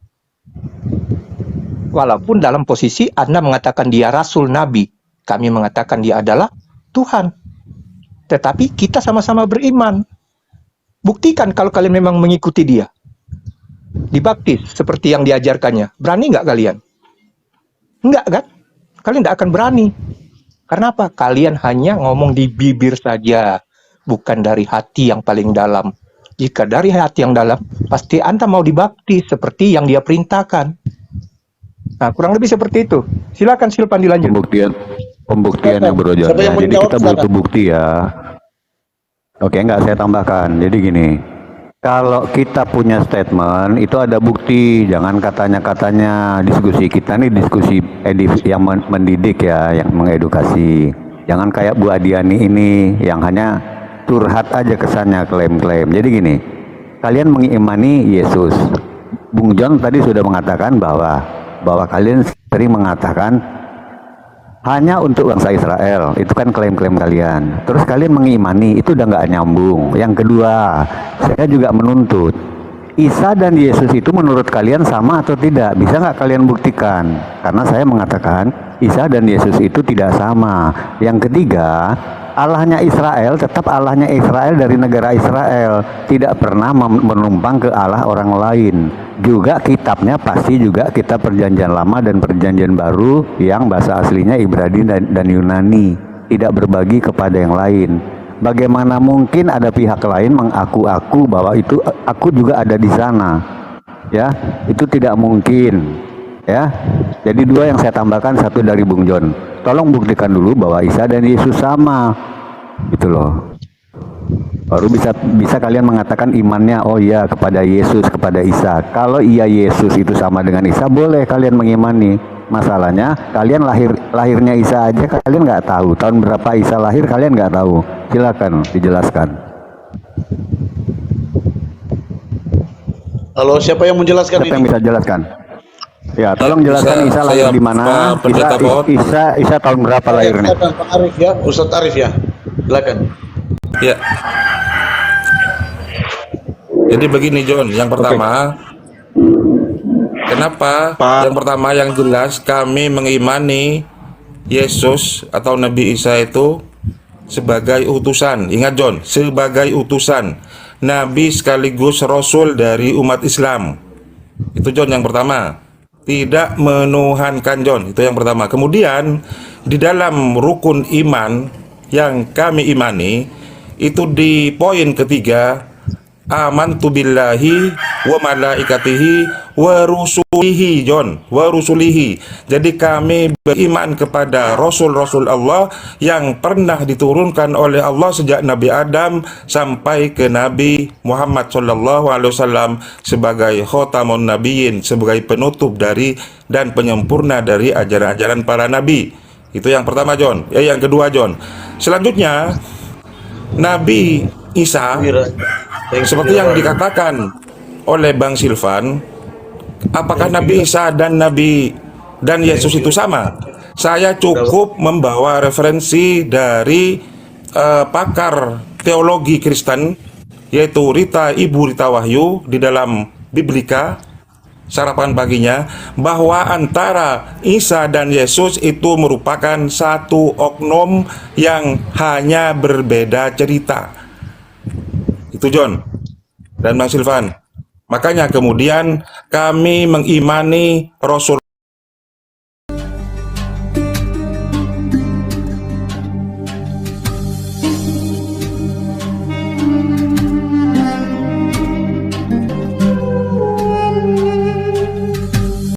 Walaupun dalam posisi Anda mengatakan dia Rasul Nabi, kami mengatakan dia adalah Tuhan. Tetapi kita sama-sama beriman. Buktikan kalau kalian memang mengikuti dia. Dibaptis seperti yang diajarkannya. Berani nggak kalian? Enggak kan? Kalian tidak akan berani. Karena apa? Kalian hanya ngomong di bibir saja. Bukan dari hati yang paling dalam. Jika dari hati yang dalam, pasti Anda mau dibaptis seperti yang dia perintahkan. Nah, kurang lebih seperti itu. Silakan Silpan dilanjut. Pembuktiannya Bro John. Siapa yang Ya, jadi menjawab, kita silakan. butuh bukti ya. Oke, enggak saya tambahkan. Jadi gini, kalau kita punya statement itu ada bukti, jangan katanya diskusi kita nih diskusi yang mendidik ya, yang mengedukasi. Jangan kayak Bu Adiani ini yang hanya curhat aja kesannya, klaim-klaim. Jadi gini, kalian mengimani Yesus. Bung John tadi sudah mengatakan bahwa kalian sering mengatakan hanya untuk bangsa Israel. Itu kan klaim-klaim kalian. Terus kalian mengimani, itu udah nggak nyambung. Yang kedua, saya juga menuntut, Isa dan Yesus itu menurut kalian sama atau tidak? Bisa nggak kalian buktikan? Karena saya mengatakan Isa dan Yesus itu tidak sama. Yang ketiga, Allahnya Israel tetap Allahnya Israel dari negara Israel, tidak pernah menumpang ke Allah orang lain. Juga kitabnya pasti juga kitab Perjanjian Lama dan Perjanjian Baru yang bahasa aslinya Ibrani dan Yunani, tidak berbagi kepada yang lain. Bagaimana mungkin ada pihak lain mengaku-aku bahwa itu aku juga ada di sana? Ya, itu tidak mungkin. Ya, jadi dua yang saya tambahkan, satu dari Bung John. Tolong buktikan dulu bahwa Isa dan Yesus sama, gitu loh. Baru bisa kalian mengatakan imannya, oh iya kepada Yesus, kepada Isa. Kalau iya Yesus itu sama dengan Isa, boleh kalian mengimani. Masalahnya kalian lahirnya Isa aja kalian nggak tahu, tahun berapa Isa lahir kalian nggak tahu. Silakan dijelaskan. Halo, siapa yang menjelaskan Siapa yang ini? bisa jelaskan? Ya, tolong jelaskan Isa lahir di mana? Isa tahun berapa lahirnya? Pak Arif ya, Ustadz Arif ya. Silakan. Ya. Jadi begini John, yang pertama, kenapa? Yang pertama yang jelas kami mengimani Yesus atau Nabi Isa itu sebagai utusan. Ingat John, sebagai utusan Nabi sekaligus Rasul dari umat Islam. Itu John yang pertama. Tidak menuhankan John, itu yang pertama. Kemudian di dalam rukun iman yang kami imani itu di poin ketiga, amantu billahi wa malaikatihi wa rusulihi John, wa rusulihi. Jadi kami beriman kepada Rasul-Rasul Allah yang pernah diturunkan oleh Allah sejak Nabi Adam sampai ke Nabi Muhammad SAW sebagai khotamun nabiyyin, sebagai penutup dari dan penyempurna dari ajaran-ajaran para nabi. Itu yang pertama John. Yang kedua John, selanjutnya Nabi Isa seperti yang dikatakan oleh Bang Silvan, apakah Nabi Isa dan Yesus itu sama? Saya cukup membawa referensi dari pakar teologi Kristen, yaitu Ibu Rita Wahyu di dalam Biblika sarapan paginya, bahwa antara Isa dan Yesus itu merupakan satu oknum yang hanya berbeda cerita. Itu John dan Bang Silvan. Makanya kemudian kami mengimani Rasul